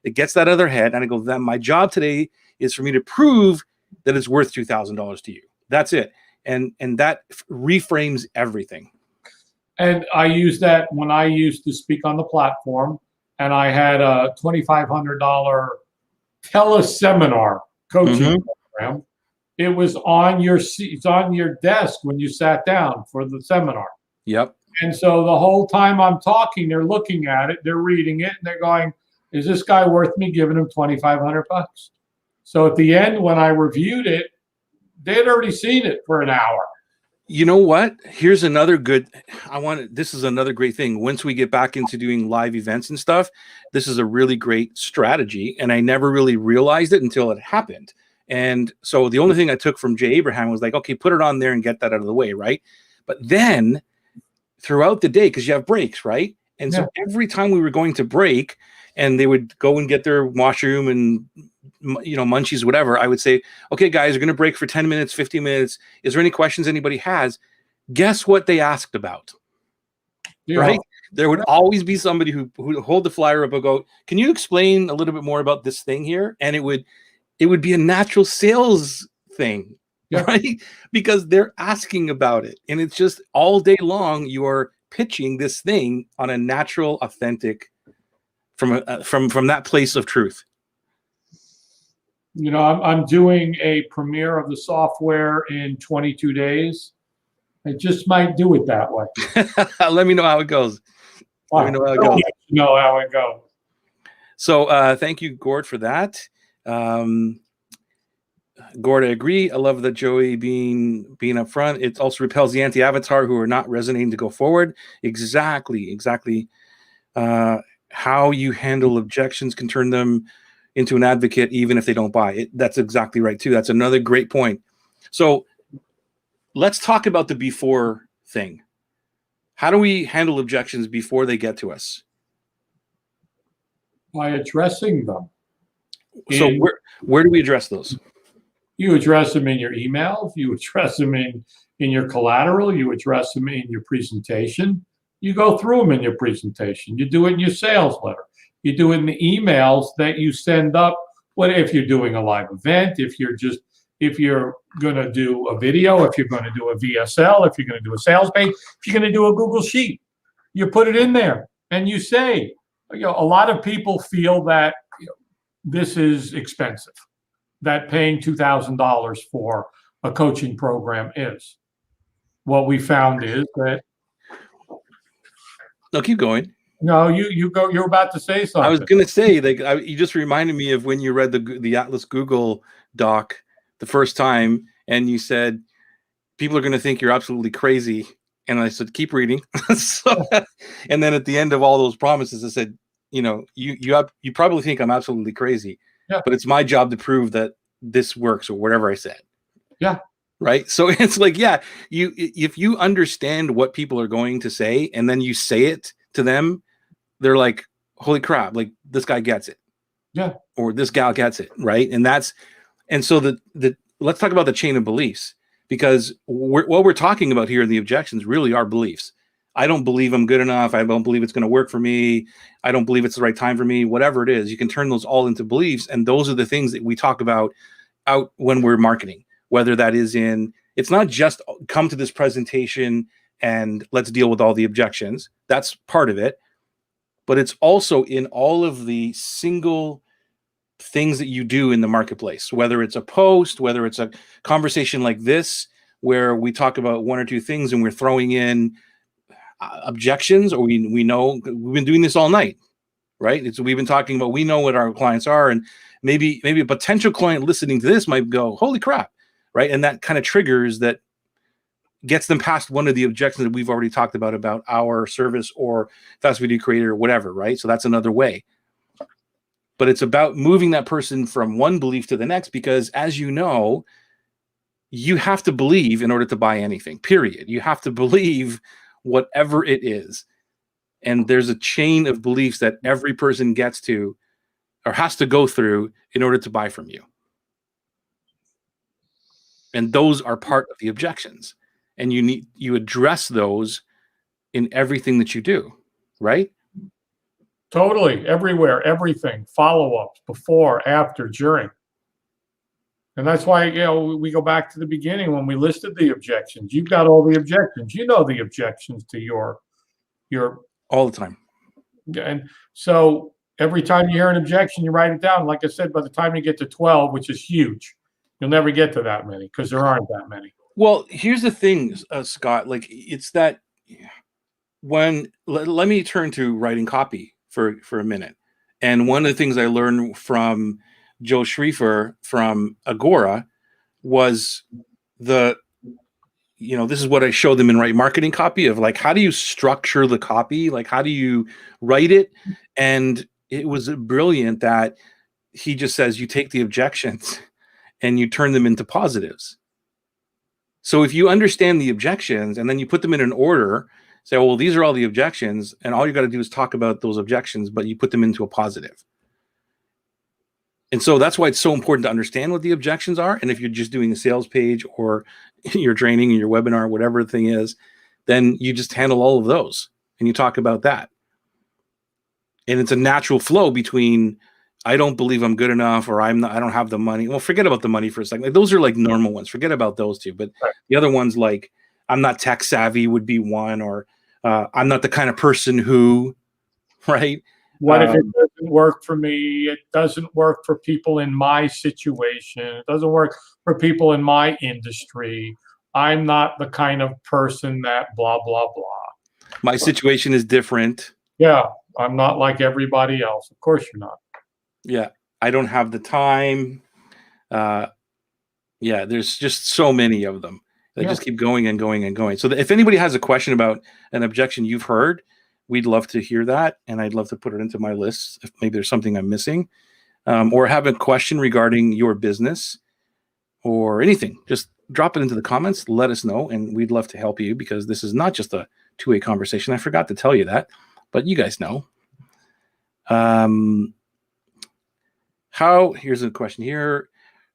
S1: It gets that out of their head. And I go, then my job today is for me to prove that it's worth $2,000 to you. That's it. And that reframes everything.
S2: And I use that when I used to speak on the platform, and I had a $2,500 teleseminar coaching program. It was on your seat, it's on your desk when you sat down for the seminar.
S1: Yep.
S2: And so the whole time I'm talking, they're looking at it, they're reading it, and they're going, "Is this guy worth me giving him $2,500?" So at the end, when I reviewed it, they had already seen it for an hour.
S1: You know what? Here's another good. This is another great thing. Once we get back into doing live events and stuff, this is a really great strategy. And I never really realized it until it happened. And so the only thing I took from Jay Abraham was like, okay, put it on there and get that out of the way, right? But then throughout the day, because you have breaks, right? And so every time we were going to break, and they would go and get their washroom and munchies, whatever, I would say, okay, guys, we're going to break for 10 minutes, 15 minutes. Is there any questions anybody has? Guess what they asked about? Yeah. Right? There would always be somebody who would hold the flyer up and go, can you explain a little bit more about this thing here? And it would be a natural sales thing, right? Because they're asking about it. And it's just all day long, you are pitching this thing on a natural, authentic, from that place of truth.
S2: I'm doing a premiere of the software in 22 days. I just might do it that way.
S1: Let me know how it goes. Let me know how it goes.
S2: Know how it goes.
S1: So thank you, Gord, for that. Gord, I agree. I love that Joey being up front. It also repels the anti-avatar who are not resonating to go forward. Exactly. How you handle objections can turn them into an advocate, even if they don't buy it. That's exactly right, too. That's another great point. So let's talk about the before thing. How do we handle objections before they get to us?
S2: By addressing them.
S1: So where do we address those?
S2: You address them in your emails. You address them in your collateral. You address them in your presentation. You go through them in your presentation. You do it in your sales letter. You do it in the emails that you send up. What if you're doing a live event? If you're going to do a video, if you're going to do a VSL, if you're going to do a sales page, if you're going to do a Google Sheet, you put it in there and you say, a lot of people feel that this is expensive, that paying $2,000 for a coaching program is. What we found is that.
S1: No, keep going.
S2: No, you go. You're about to say something.
S1: I was going to say, you just reminded me of when you read the Atlas Google doc the first time, and you said people are going to think you're absolutely crazy, and I said keep reading. And then at the end of all those promises, I said, you probably think I'm absolutely crazy, but it's my job to prove that this works, or whatever I said.
S2: Yeah.
S1: Right. So it's like, if you understand what people are going to say and then you say it to them, they're like, holy crap, like this guy gets it.
S2: Yeah.
S1: Or this gal gets it. Right. And so let's talk about the chain of beliefs, because what we're talking about here in the objections really are beliefs. I don't believe I'm good enough. I don't believe it's going to work for me. I don't believe it's the right time for me. Whatever it is, you can turn those all into beliefs. And those are the things that we talk about out when we're marketing. Whether that is it's not just come to this presentation and let's deal with all the objections. That's part of it. But it's also in all of the single things that you do in the marketplace, whether it's a post, whether it's a conversation like this, where we talk about one or two things and we're throwing in objections, or we know we've been doing this all night, right? We've been talking about, we know what our clients are, and maybe a potential client listening to this might go, holy crap. Right. And that kind of triggers, that gets them past one of the objections that we've already talked about our service or fast video creator or whatever. Right. So that's another way. But it's about moving that person from one belief to the next, because as you know, you have to believe in order to buy anything, period. You have to believe whatever it is. And there's a chain of beliefs that every person gets to or has to go through in order to buy from you. And those are part of the objections, and you address those in everything that you do, right?
S2: Totally, everywhere, everything, follow-ups, before, after, during. And that's why, we go back to the beginning when we listed the objections. You've got all the objections. You know the objections to your You're
S1: all the time.
S2: And so every time you hear an objection, you write it down. Like I said, by the time you get to 12, which is huge, you'll never get to that many because there aren't that many.
S1: Well, here's the thing, Scott. Like, it's that let me turn to writing copy for a minute. And one of the things I learned from Joe Schriefer from Agora was this is what I showed them in Right Marketing Copy of, like, how do you structure the copy? Like, how do you write it? And it was brilliant that he just says you take the objections and you turn them into positives. So if you understand the objections and then you put them in an order, say, well, these are all the objections, and all you got to do is talk about those objections, but you put them into a positive. And so that's why it's so important to understand what the objections are. And if you're just doing a sales page or your training or your webinar, whatever the thing is, then you just handle all of those and you talk about that. And it's a natural flow between, I don't believe I'm good enough, or I don't have the money. Well, forget about the money for a second. Like, those are like normal ones. Forget about those two. But the other ones, like, I'm not tech savvy would be one, or I'm not the kind of person who, right?
S2: What if it doesn't work for me? It doesn't work for people in my situation. It doesn't work for people in my industry. I'm not the kind of person that blah, blah, blah.
S1: My situation is different.
S2: Yeah, I'm not like everybody else. Of course you're not.
S1: Yeah, I don't have the time. Yeah, there's just so many of them. They just keep going and going and going. So if anybody has a question about an objection you've heard, we'd love to hear that, and I'd love to put it into my list if maybe there's something I'm missing, or have a question regarding your business or anything. Just drop it into the comments. Let us know, and we'd love to help you, because this is not just a two-way conversation. I forgot to tell you that, but you guys know. Here's a question here.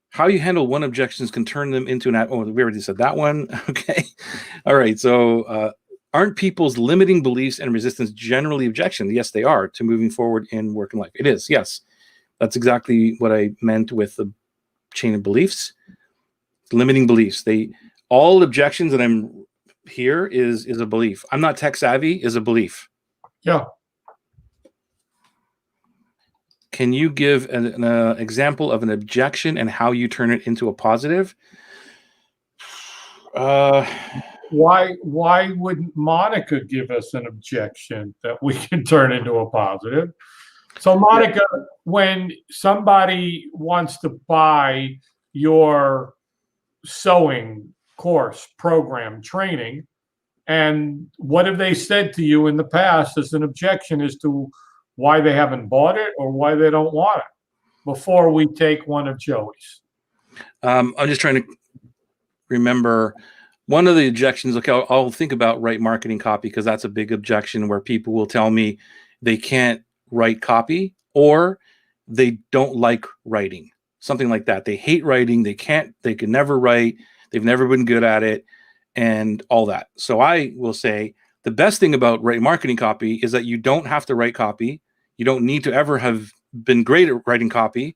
S1: How you handle one objections can turn them into an, oh, we already said that one. Okay. All right. So, aren't people's limiting beliefs and resistance generally objections? Yes, they are, to moving forward in work and life. It is. Yes. That's exactly what I meant with the chain of beliefs. Limiting beliefs. All objections that I'm here is a belief. I'm not tech savvy is a belief.
S2: Yeah.
S1: Can you give an example of an objection and how you turn it into a positive?
S2: Why wouldn't Monica give us an objection that we can turn into a positive? So, Monica, when somebody wants to buy your sewing course, program, training, and what have they said to you in the past as an objection as to why they haven't bought it or why they don't want it, before we take one of Joey's?
S1: I'm just trying to remember one of the objections. Okay, I'll think about Right Marketing Copy, because that's a big objection where people will tell me they can't write copy, or they don't like writing, something like that. They hate writing. They can never write. They've never been good at it, and all that. So I will say the best thing about Right Marketing Copy is that you don't have to write copy. You don't need to ever have been great at writing copy.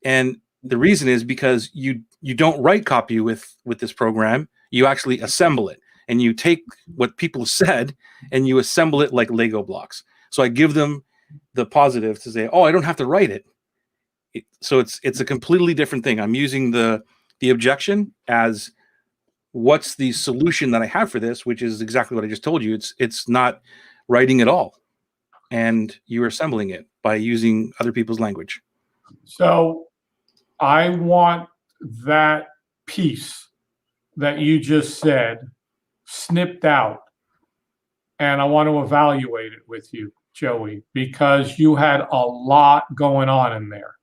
S1: And the reason is because you don't write copy with this program. You actually assemble it, and you take what people said and you assemble it like Lego blocks. So I give them the positive to say, oh, I don't have to write it. So it's a completely different thing. I'm using the objection as what's the solution that I have for this, which is exactly what I just told you. It's not writing at all, and you're assembling it by using other people's language.
S2: So I want that piece that you just said snipped out, and I want to evaluate it with you, Joey, because you had a lot going on in there.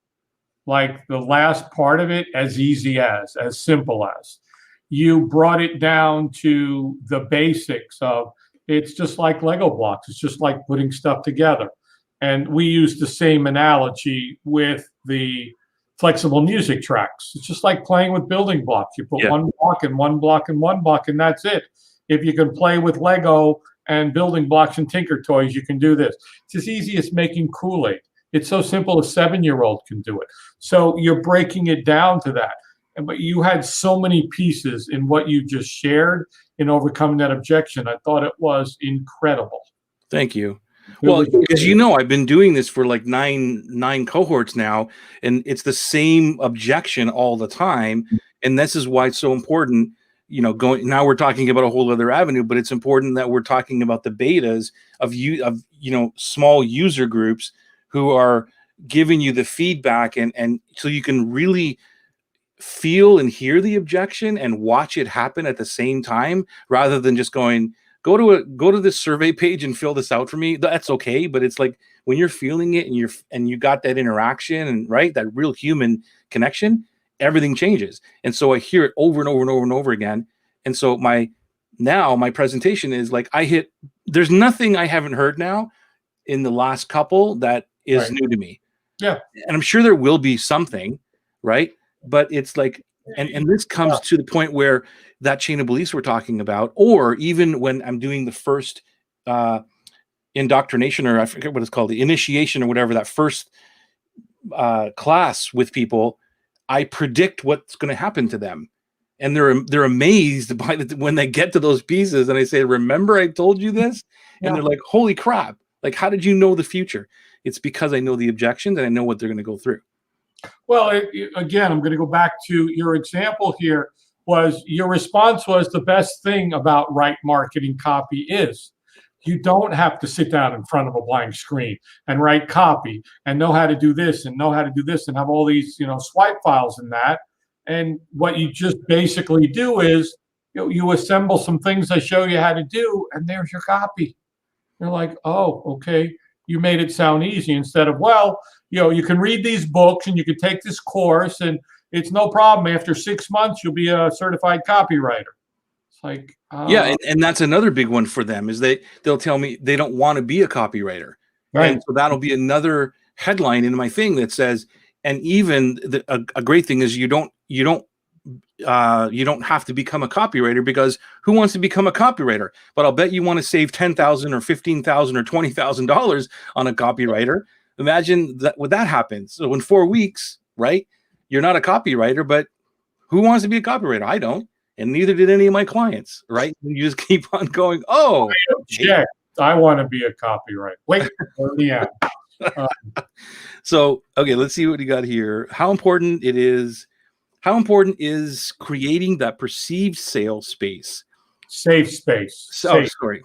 S2: Like the last part of it, as easy as simple as. You brought it down to the basics of, it's just like Lego blocks. It's just like putting stuff together. And we use the same analogy with the flexible music tracks. It's just like playing with building blocks. You put one block and one block and one block, and that's it. If you can play with Lego and building blocks and Tinker Toys, you can do this. It's as easy as making Kool-Aid. It's so simple, a 7-year-old can do it. So you're breaking it down to that. But you had so many pieces in what you just shared in overcoming that objection. I thought it was incredible.
S1: Thank you.
S2: It
S1: Well,
S2: was
S1: because I've been doing this for like nine cohorts now, and it's the same objection all the time. And this is why it's so important. Going now, we're talking about a whole other avenue, but it's important that we're talking about the betas of small user groups who are giving you the feedback, and so you can really feel and hear the objection and watch it happen at the same time, rather than just going, go to this survey page and fill this out for me. That's okay, but it's like when you're feeling it and you got that interaction, and right, that real human connection, everything changes. And so I hear it over and over and over and over again. And so my presentation is like, there's nothing I haven't heard now in the last couple that is new to me.
S2: Yeah.
S1: And I'm sure there will be something, right? But it's like, and this comes to the point where that chain of beliefs we're talking about, or even when I'm doing the first indoctrination, or I forget what it's called, the initiation or whatever, that first class with people, I predict what's going to happen to them. And they're amazed by when they get to those pieces, and I say, remember I told you this?
S2: Yeah.
S1: And they're like, holy crap, like, how did you know the future? It's because I know the objections and I know what they're going to go through.
S2: Well, again, I'm going to go back to your example here. Your response was, the best thing about right marketing copy is you don't have to sit down in front of a blank screen and write copy and know how to do this and know how to do this and have all these, swipe files and that. And what you just basically do is you assemble some things I show you how to do, and there's your copy. You're like, oh, okay. You made it sound easy, instead of, well, you can read these books and you can take this course and it's no problem. After 6 months, you'll be a certified copywriter. It's like,
S1: yeah. And that's another big one for them, is they'll tell me they don't want to be a copywriter.
S2: right.
S1: And so that'll be another headline in my thing that says, and even a great thing is you don't have to become a copywriter, because who wants to become a copywriter? But I'll bet you want to save $10,000 or $15,000 or $20,000 on a copywriter. Imagine that when that happens. So in 4 weeks, right, you're not a copywriter, but who wants to be a copywriter? I don't, and neither did any of my clients, right? And you just keep on going, oh,
S2: yeah, I want to be a copywriter. Wait, yeah.
S1: So, okay, let's see what you got here. How important is creating that perceived sales space?
S2: Safe space.
S1: So, sorry.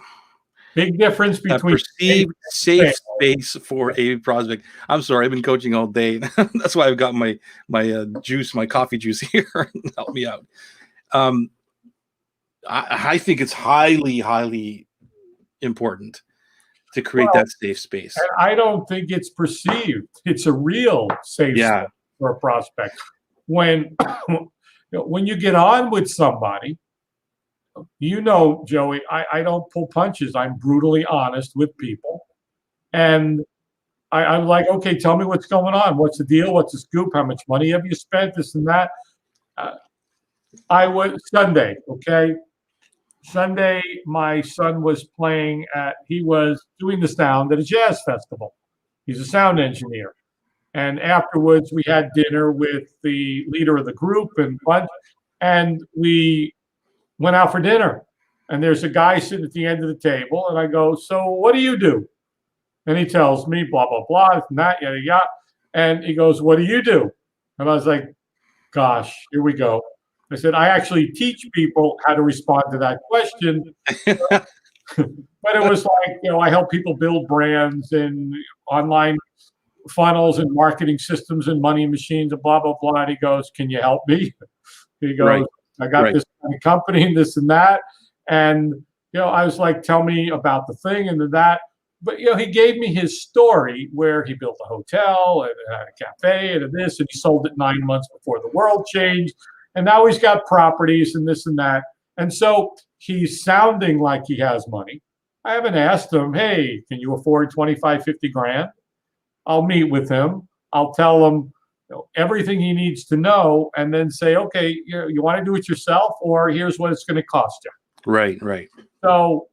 S2: Big difference between
S1: perceived safe space for a prospect. I'm sorry, I've been coaching all day. That's why I've got my coffee juice here. Help me out. I think it's highly, highly important to create that safe space.
S2: And I don't think it's perceived. It's a real safe space for a prospect. When you get on with somebody, Joey, I don't pull punches. I'm brutally honest with people. And I'm like, okay, tell me what's going on. What's the deal? What's the scoop? How much money have you spent? This and that. I was Sunday, okay? Sunday, my son was he was doing the sound at a jazz festival. He's a sound engineer. And afterwards, we had dinner with the leader of the group and we went out for dinner. And there's a guy sitting at the end of the table, and I go, so what do you do? And he tells me, blah, blah, blah, and that, yada, yada. And he goes, what do you do? And I was like, gosh, here we go. I said, I actually teach people how to respond to that question. But it was like, I help people build brands and online funnels and marketing systems and money machines and blah, blah, blah. And he goes, can you help me? He goes, I got this kind of company and this and that. And, I was like, tell me about the thing and that. But, he gave me his story where he built a hotel and had a cafe and this, and he sold it 9 months before the world changed. And now he's got properties and this and that. And so he's sounding like he has money. I haven't asked him, hey, can you afford 25, 50 grand? I'll meet with him. I'll tell him everything he needs to know, and then say, okay, you want to do it yourself, or here's what it's going to cost you.
S1: Right.
S2: So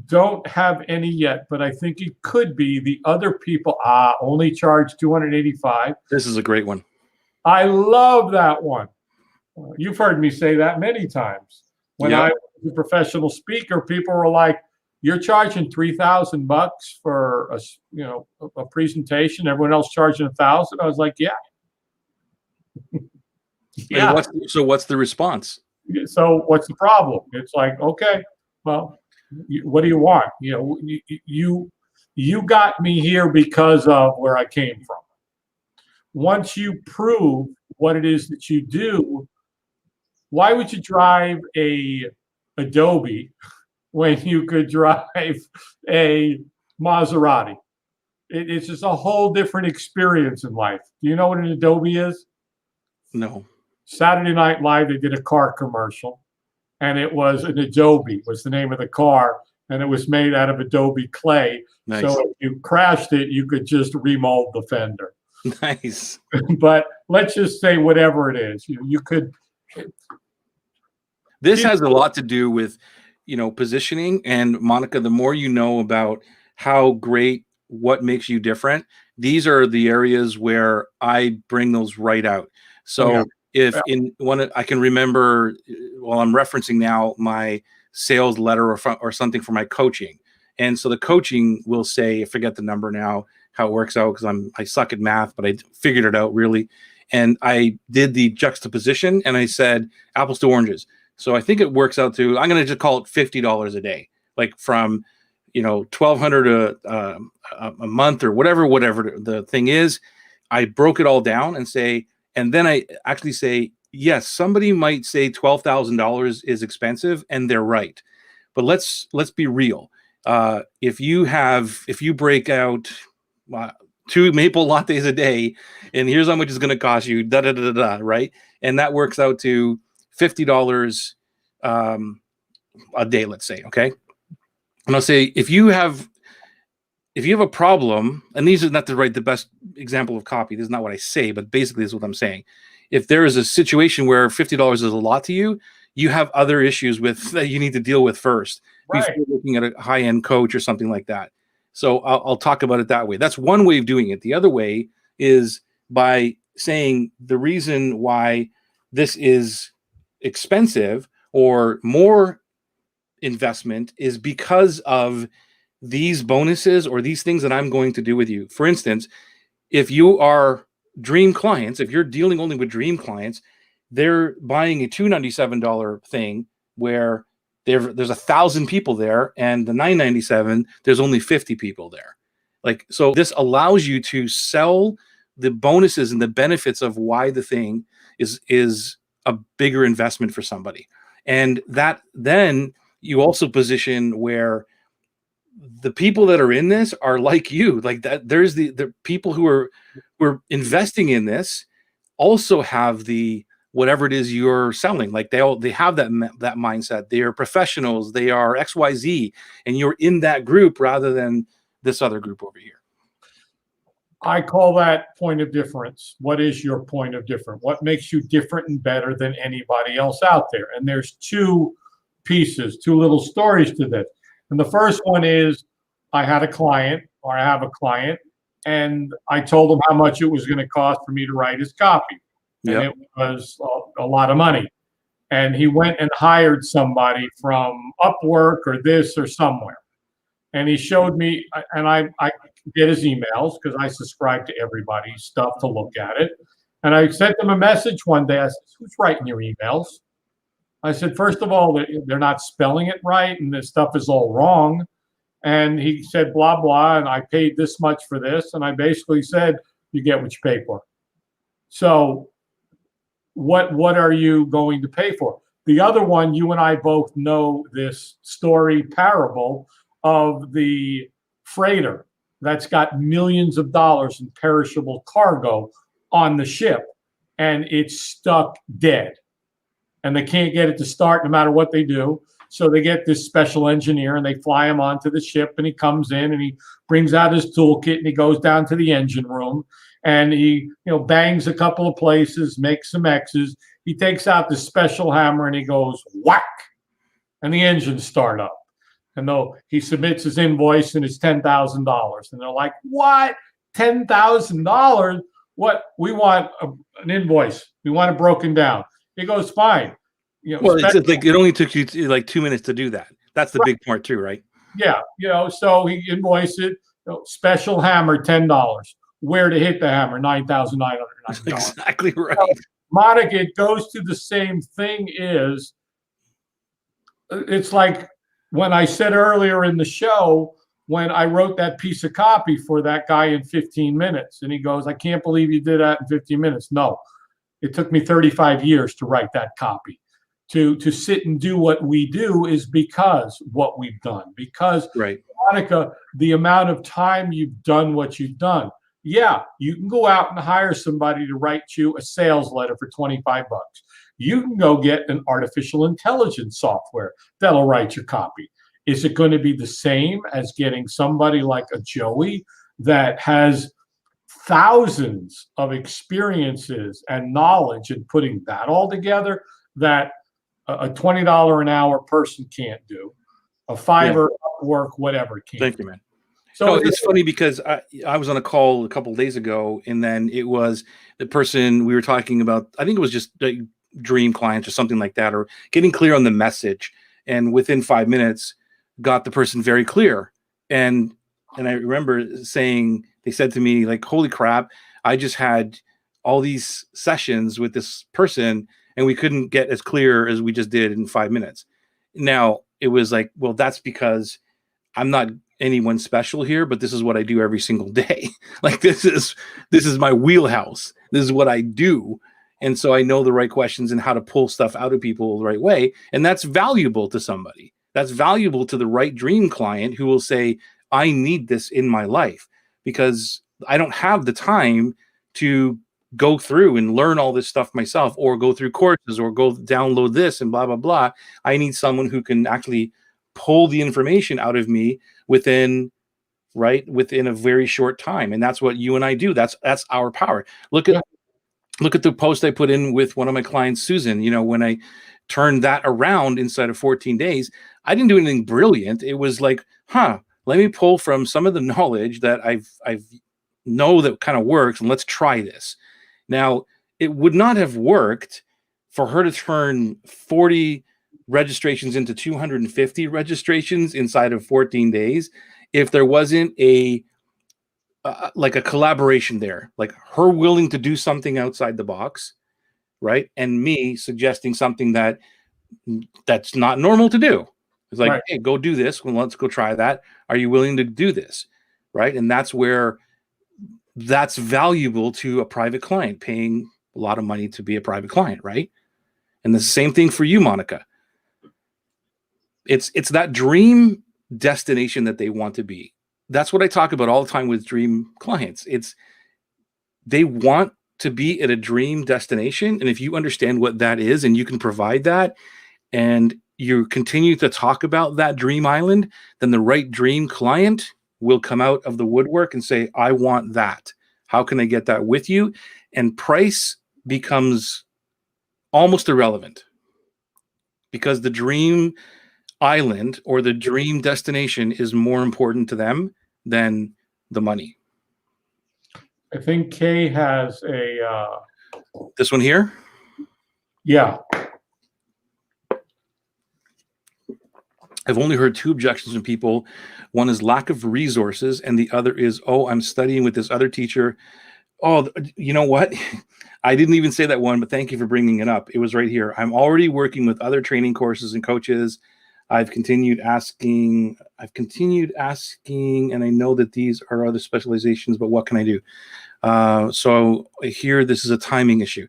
S2: don't have any yet, but I think it could be the other people only charge $285.
S1: This is a great one.
S2: I love that one. You've heard me say that many times. When I was a professional speaker, people were like, you're charging $3,000 for a presentation. Everyone else charging 1,000. I was like, yeah, yeah.
S1: What's the response?
S2: So what's the problem? It's like, okay, well, what do you want? You got me here because of where I came from. Once you prove what it is that you do, why would you drive a Adobe when you could drive a Maserati? It's just a whole different experience in life. Do you know what an Adobe is?
S1: No.
S2: Saturday Night Live, they did a car commercial, and it was an Adobe was the name of the car, and it was made out of Adobe clay.
S1: Nice.
S2: So if you crashed it, you could just remold the fender.
S1: Nice.
S2: But let's just say whatever it is, you could.
S1: This has a lot to do with, positioning. And Monica, the more you know about how great, what makes you different, these are the areas where I bring those right out. So I can remember, well, I'm referencing now my sales letter or something for my coaching. And so the coaching will say, I forget the number now, how it works out, because I suck at math, but I figured it out really. And I did the juxtaposition and I said apples to oranges. So I think it works out to, I'm going to just call it $50 a day, like from, $1,200 a month or whatever the thing is. I broke it all down and then I actually say, yes, somebody might say $12,000 is expensive, and they're right. But let's be real. If you break out 2 maple lattes a day, and here's how much it's going to cost you, right? And that works out to $50 a day, let's say, okay? And I'll say if you have a problem, and these are not the best example of copy, this is not what I say, but basically this is what I'm saying. If there is a situation where $50 is a lot to you, you have other issues that you need to deal with first, right, before looking at a high-end coach or something like that. So I'll talk about it that way. That's one way of doing it. The other way is by saying the reason why this is expensive or more investment is because of these bonuses or these things that I'm going to do with you. For instance, if you are dream clients, if you're dealing only with dream clients, they're buying a $297 thing where there's 1,000 people there, and the $997, there's only 50 people there. So this allows you to sell the bonuses and the benefits of why the thing is a bigger investment for somebody. And that then you also position where the people that are in this are like you, like that. There's the people who are investing in this also have the whatever it is you're selling. Like they have that mindset. They are professionals. They are XYZ, and you're in that group rather than this other group over here.
S2: I call that point of difference. What is your point of difference? What makes you different and better than anybody else out there? And there's two little stories to this. And the first one is I have a client, and I told him how much it was going to cost for me to write his copy. And it was a lot of money. And he went and hired somebody from Upwork or this or somewhere. And he showed me, and I get his emails because I subscribe to everybody's stuff to look at it. And I sent him a message one day. I said, who's writing your emails? I said, first of all, they're not spelling it right, and this stuff is all wrong. And he said, blah, blah, and I paid this much for this. And I basically said, you get what you pay for. So what are you going to pay for? The other one, you and I both know this story parable of the freighter that's got millions of dollars in perishable cargo on the ship, and it's stuck dead. And they can't get it to start no matter what they do. So they get this special engineer and they fly him onto the ship, and he comes in and he brings out his toolkit and he goes down to the engine room and he bangs a couple of places, makes some X's. He takes out the special hammer and he goes whack, and the engines start up. And though he submits his invoice and it's $10,000, and they're like, what? $10,000? What? We want an invoice. We want it broken down. He goes, fine.
S1: Well, it's like it only took you like 2 minutes to do that. That's the big part too, right?
S2: Yeah, so he invoiced it. Special hammer, $10. Where to hit the hammer? $9,990.
S1: Exactly right.
S2: Monica, it goes to the same thing. It's like when I said earlier in the show, when I wrote that piece of copy for that guy in 15 minutes, and he goes, "I can't believe you did that in 15 minutes." No, it took me 35 years to write that copy. To sit and do what we do is because what we've done. Because,
S1: Right.
S2: Monica, the amount of time you've done what you've done. Yeah, you can go out and hire somebody to write you a sales letter for 25 bucks. You can go get an artificial intelligence software that'll write your copy. Is it going to be the same as getting somebody like a Joey that has thousands of experiences and knowledge and putting that all together that a $20 an hour person can't do, a Fiverr, Upwork, whatever can't.
S1: Thank you, man.
S2: So
S1: no, it's funny because I was on a call a couple of days ago, and then it was the person we were talking about. I think it was just dream clients or something like that, or getting clear on the message. And within 5 minutes, got the person very clear. And I remember saying, they said to me, like, "Holy crap, I just had all these sessions with this person and we couldn't get as clear as we just did in 5 minutes." Now it was like, well, that's because I'm not anyone special here, but this is what I do every single day. Like this is my wheelhouse. This is what I do. And so I know the right questions and how to pull stuff out of people the right way. And that's valuable to somebody. That's valuable to the right dream client who will say, "I need this in my life because I don't have the time to go through and learn all this stuff myself, or go through courses, or go download this and blah, blah, blah. I need someone who can actually pull the information out of me within a very short time." And that's what you and I do. That's our power. Look at the post I put in with one of my clients, Susan. When I turned that around inside of 14 days, I didn't do anything brilliant. It was like, let me pull from some of the knowledge that I've know that kind of works, and let's try this. Now, it would not have worked for her to turn 40 registrations into 250 registrations inside of 14 days if there wasn't like a collaboration there, like her willing to do something outside the box, right? And me suggesting something that's not normal to do. It's like, "Hey, go do this. Well, let's go try that. Are you willing to do this?" Right? And that's where that's valuable to a private client, paying a lot of money to be a private client, right? And the same thing for you, Monica. It's that dream destination that they want to be. That's what I talk about all the time with dream clients. They want to be at a dream destination. And if you understand what that is and you can provide that, and you continue to talk about that dream island, then the right dream client will come out of the woodwork and say, "I want that. How can I get that with you?" And price becomes almost irrelevant because the dream island or the dream destination is more important to them than the money.
S2: I think Kay has
S1: this one here.
S2: Yeah.
S1: I've only heard two objections from people. One is lack of resources, and the other is, "Oh, I'm studying with this other teacher." Oh, you know what? I didn't even say that one, but thank you for bringing it up. It was right here. "I'm already working with other training courses and coaches. I've continued asking, and I know that these are other specializations, but what can I do?" So here, this is a timing issue.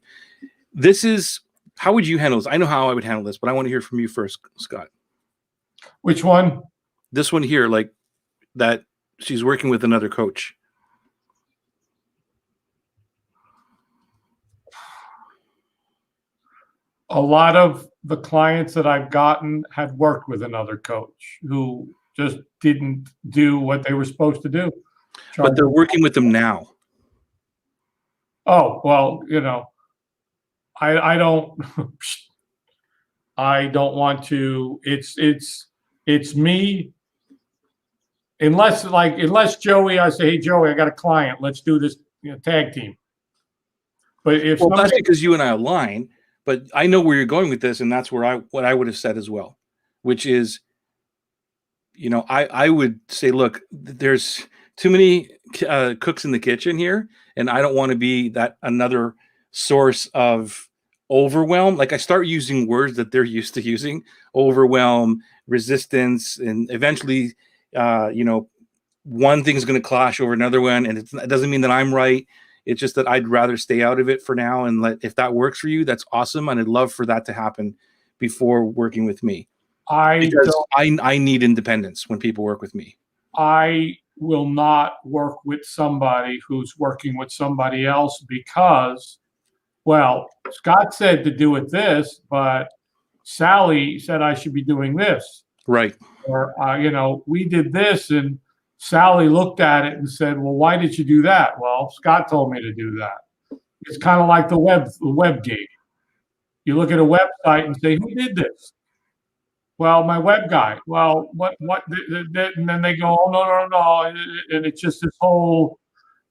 S1: How would you handle this? I know how I would handle this, but I want to hear from you first, Scott.
S2: Which one?
S1: This one here, like that she's working with another coach.
S2: A lot of the clients that I've gotten had worked with another coach who just didn't do what they were supposed to do.
S1: But they're working with them now.
S2: Oh, well, I don't want to. It's me. Unless Joey, I say, "Hey Joey, I got a client. Let's do this tag team." But if
S1: that's because you and I align. But I know where you're going with this, and that's what I would have said as well, which is I would say, look, there's too many cooks in the kitchen here, and I don't want to be that another source of overwhelm. Like I start using words that they're used to using: overwhelm, resistance, and eventually, one thing is going to clash over another one, and it doesn't mean that I'm right. It's just that I'd rather stay out of it for now, and if that works for you, that's awesome, and I'd love for that to happen before working with me, because I need independence when people work with me.
S2: I will not work with somebody who's working with somebody else because, well, Scott said to do it this, but Sally said I should be doing this.
S1: Right.
S2: Or, we did this and Sally looked at it and said, well, why did you do that? Well, Scott told me to do that. It's kind of like the web gate. You look at a website and say, who did this? Well, my web guy. Well, what, and then they go, oh, no. And it's just this whole,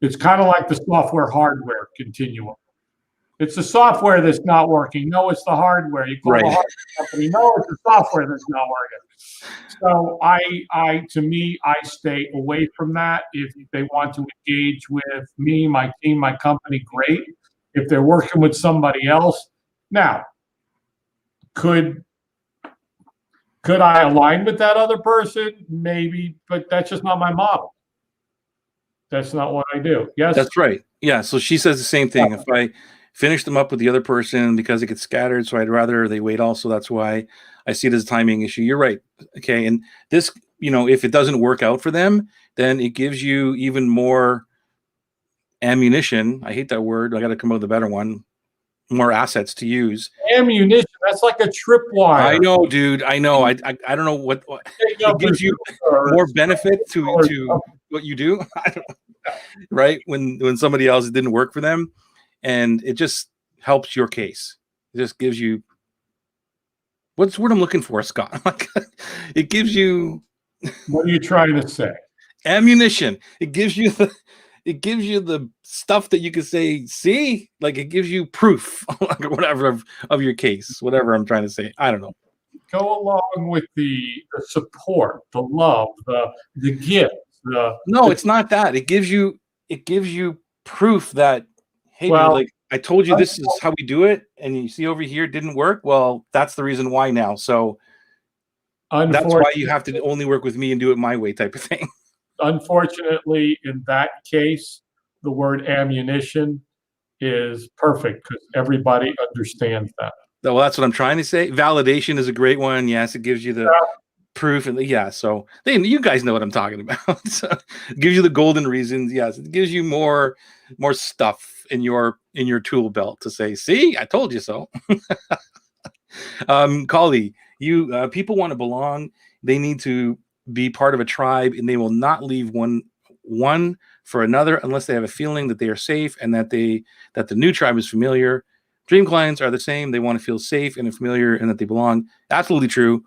S2: it's kind of like the software hardware continuum. It's the software that's not working. No, it's the hardware. You call the hardware company. No, it's the software that's not working. So to me, I stay away from that. If they want to engage with me, my team, my company, great. If they're working with somebody else, now, could I align with that other person? Maybe, but that's just not my model. That's not what I do. Yes?
S1: That's right. Yeah. So she says the same thing. If I finish them up with the other person because it gets scattered, so I'd rather they wait also. That's why I see it as a timing issue. You're right. Okay. And this, if it doesn't work out for them, then it gives you even more ammunition. I hate that word. I got to come up with a better one. More assets to use.
S2: Ammunition. That's like a tripwire.
S1: I know, dude. I know. I don't know what it gives you more benefit to what you do. I don't, right? When somebody else didn't work for them, and it just helps your case. It just gives you what's the word I'm looking for, Scott? It gives you.
S2: What are you trying to say?
S1: Ammunition. It gives you the stuff that you can say, see, like it gives you proof, whatever of your case, whatever I'm trying to say. I don't know.
S2: Go along with the support, the love, the gift.
S1: No, it's not that. It gives you proof that, hey, dude, like I told you, this is how we do it, and you see over here it didn't work. Well, that's the reason why now. So that's why you have to only work with me and do it my way, type of thing.
S2: Unfortunately, in that case, the word ammunition is perfect because everybody understands that.
S1: Well, that's what I'm trying to say. Validation is a great one. Yes, it gives you the proof, and so you guys know what I'm talking about. So it gives you the golden reasons. Yes, it gives you more stuff in your tool belt to say, see, I told you so. Kali, people want to belong. They need to be part of a tribe, and they will not leave one for another unless they have a feeling that they are safe and that the new tribe is familiar. Dream clients are the same. They want to feel safe and familiar and that they belong. Absolutely true.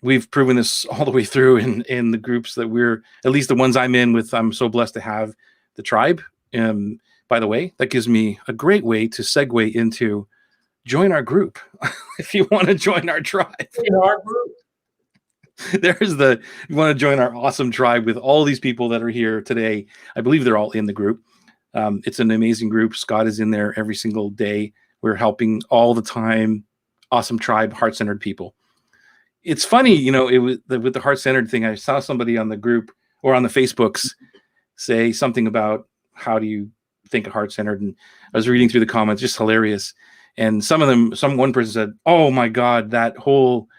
S1: We've proven this all the way through in the groups that we're, at least the ones I'm in with. I'm so blessed to have the tribe. By the way, that gives me a great way to segue into join our group. If you want to join our tribe.
S2: In our group.
S1: You want to join our awesome tribe with all these people that are here today. I believe they're all in the group. It's an amazing group. Scott is in there every single day. We're helping all the time. Awesome tribe, heart-centered people. It's funny, it was with the heart-centered thing. I saw somebody on the group or on the Facebooks say something about how do you think of heart-centered, and I was reading through the comments, just hilarious. And one person said, "Oh my God, that whole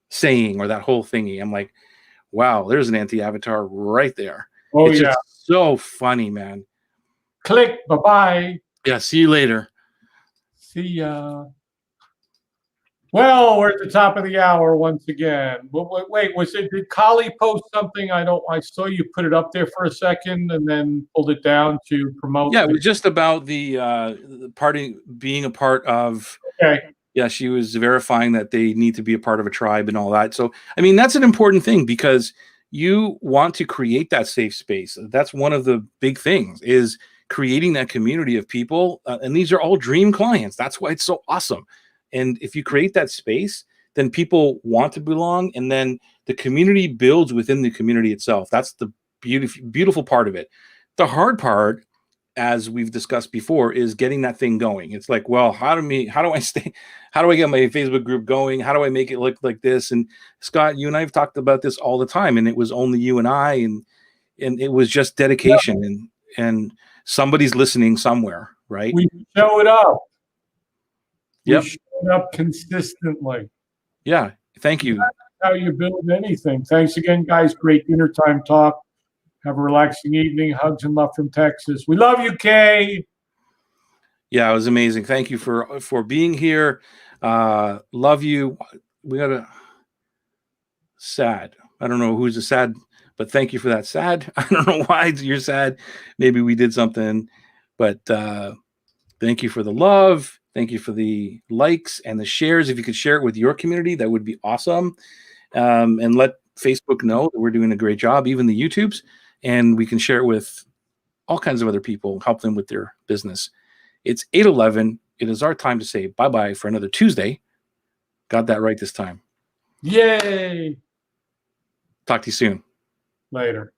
S1: saying or that whole thingy." I'm like, wow, there's an anti-avatar right there.
S2: Oh,
S1: it's
S2: yeah.
S1: Just so funny, man.
S2: Click. Bye-bye.
S1: Yeah, see you later.
S2: See ya. Well, we're at the top of the hour once again. Wait, did Kali post something? I saw you put it up there for a second and then pulled it down to promote.
S1: Yeah, it was just about the party being a part of.
S2: Okay.
S1: Yeah, she was verifying that they need to be a part of a tribe and all that. So, I mean, that's an important thing because you want to create that safe space. That's one of the big things is creating that community of people. And these are all dream clients. That's why it's so awesome. And if you create that space, then people want to belong, and then the community builds within the community itself. That's the beautiful part of it. The hard part, as we've discussed before, is getting that thing going. It's like, well, how do I get my Facebook group going? How do I make it look like this? And Scott, you and I have talked about this all the time, and it was only you and I, and it was just dedication, and somebody's listening somewhere, right?
S2: We showed up.
S1: Yep.
S2: We showed up consistently.
S1: Yeah. Thank you.
S2: That's how you build anything. Thanks again, guys. Great dinner time talk. Have a relaxing evening. Hugs and love from Texas. We love you, Kay.
S1: Yeah, it was amazing. Thank you for being here. Love you. We got a sad. I don't know who's a sad, but thank you for that sad. I don't know why you're sad. Maybe we did something, but thank you for the love. Thank you for the likes and the shares. If you could share it with your community, that would be awesome. And let Facebook know that we're doing a great job, even the YouTubes, and we can share it with all kinds of other people, help them with their business. It's 8:11. It is our time to say bye-bye for another Tuesday. Got that right this time.
S2: Yay.
S1: Talk to you soon.
S2: Later.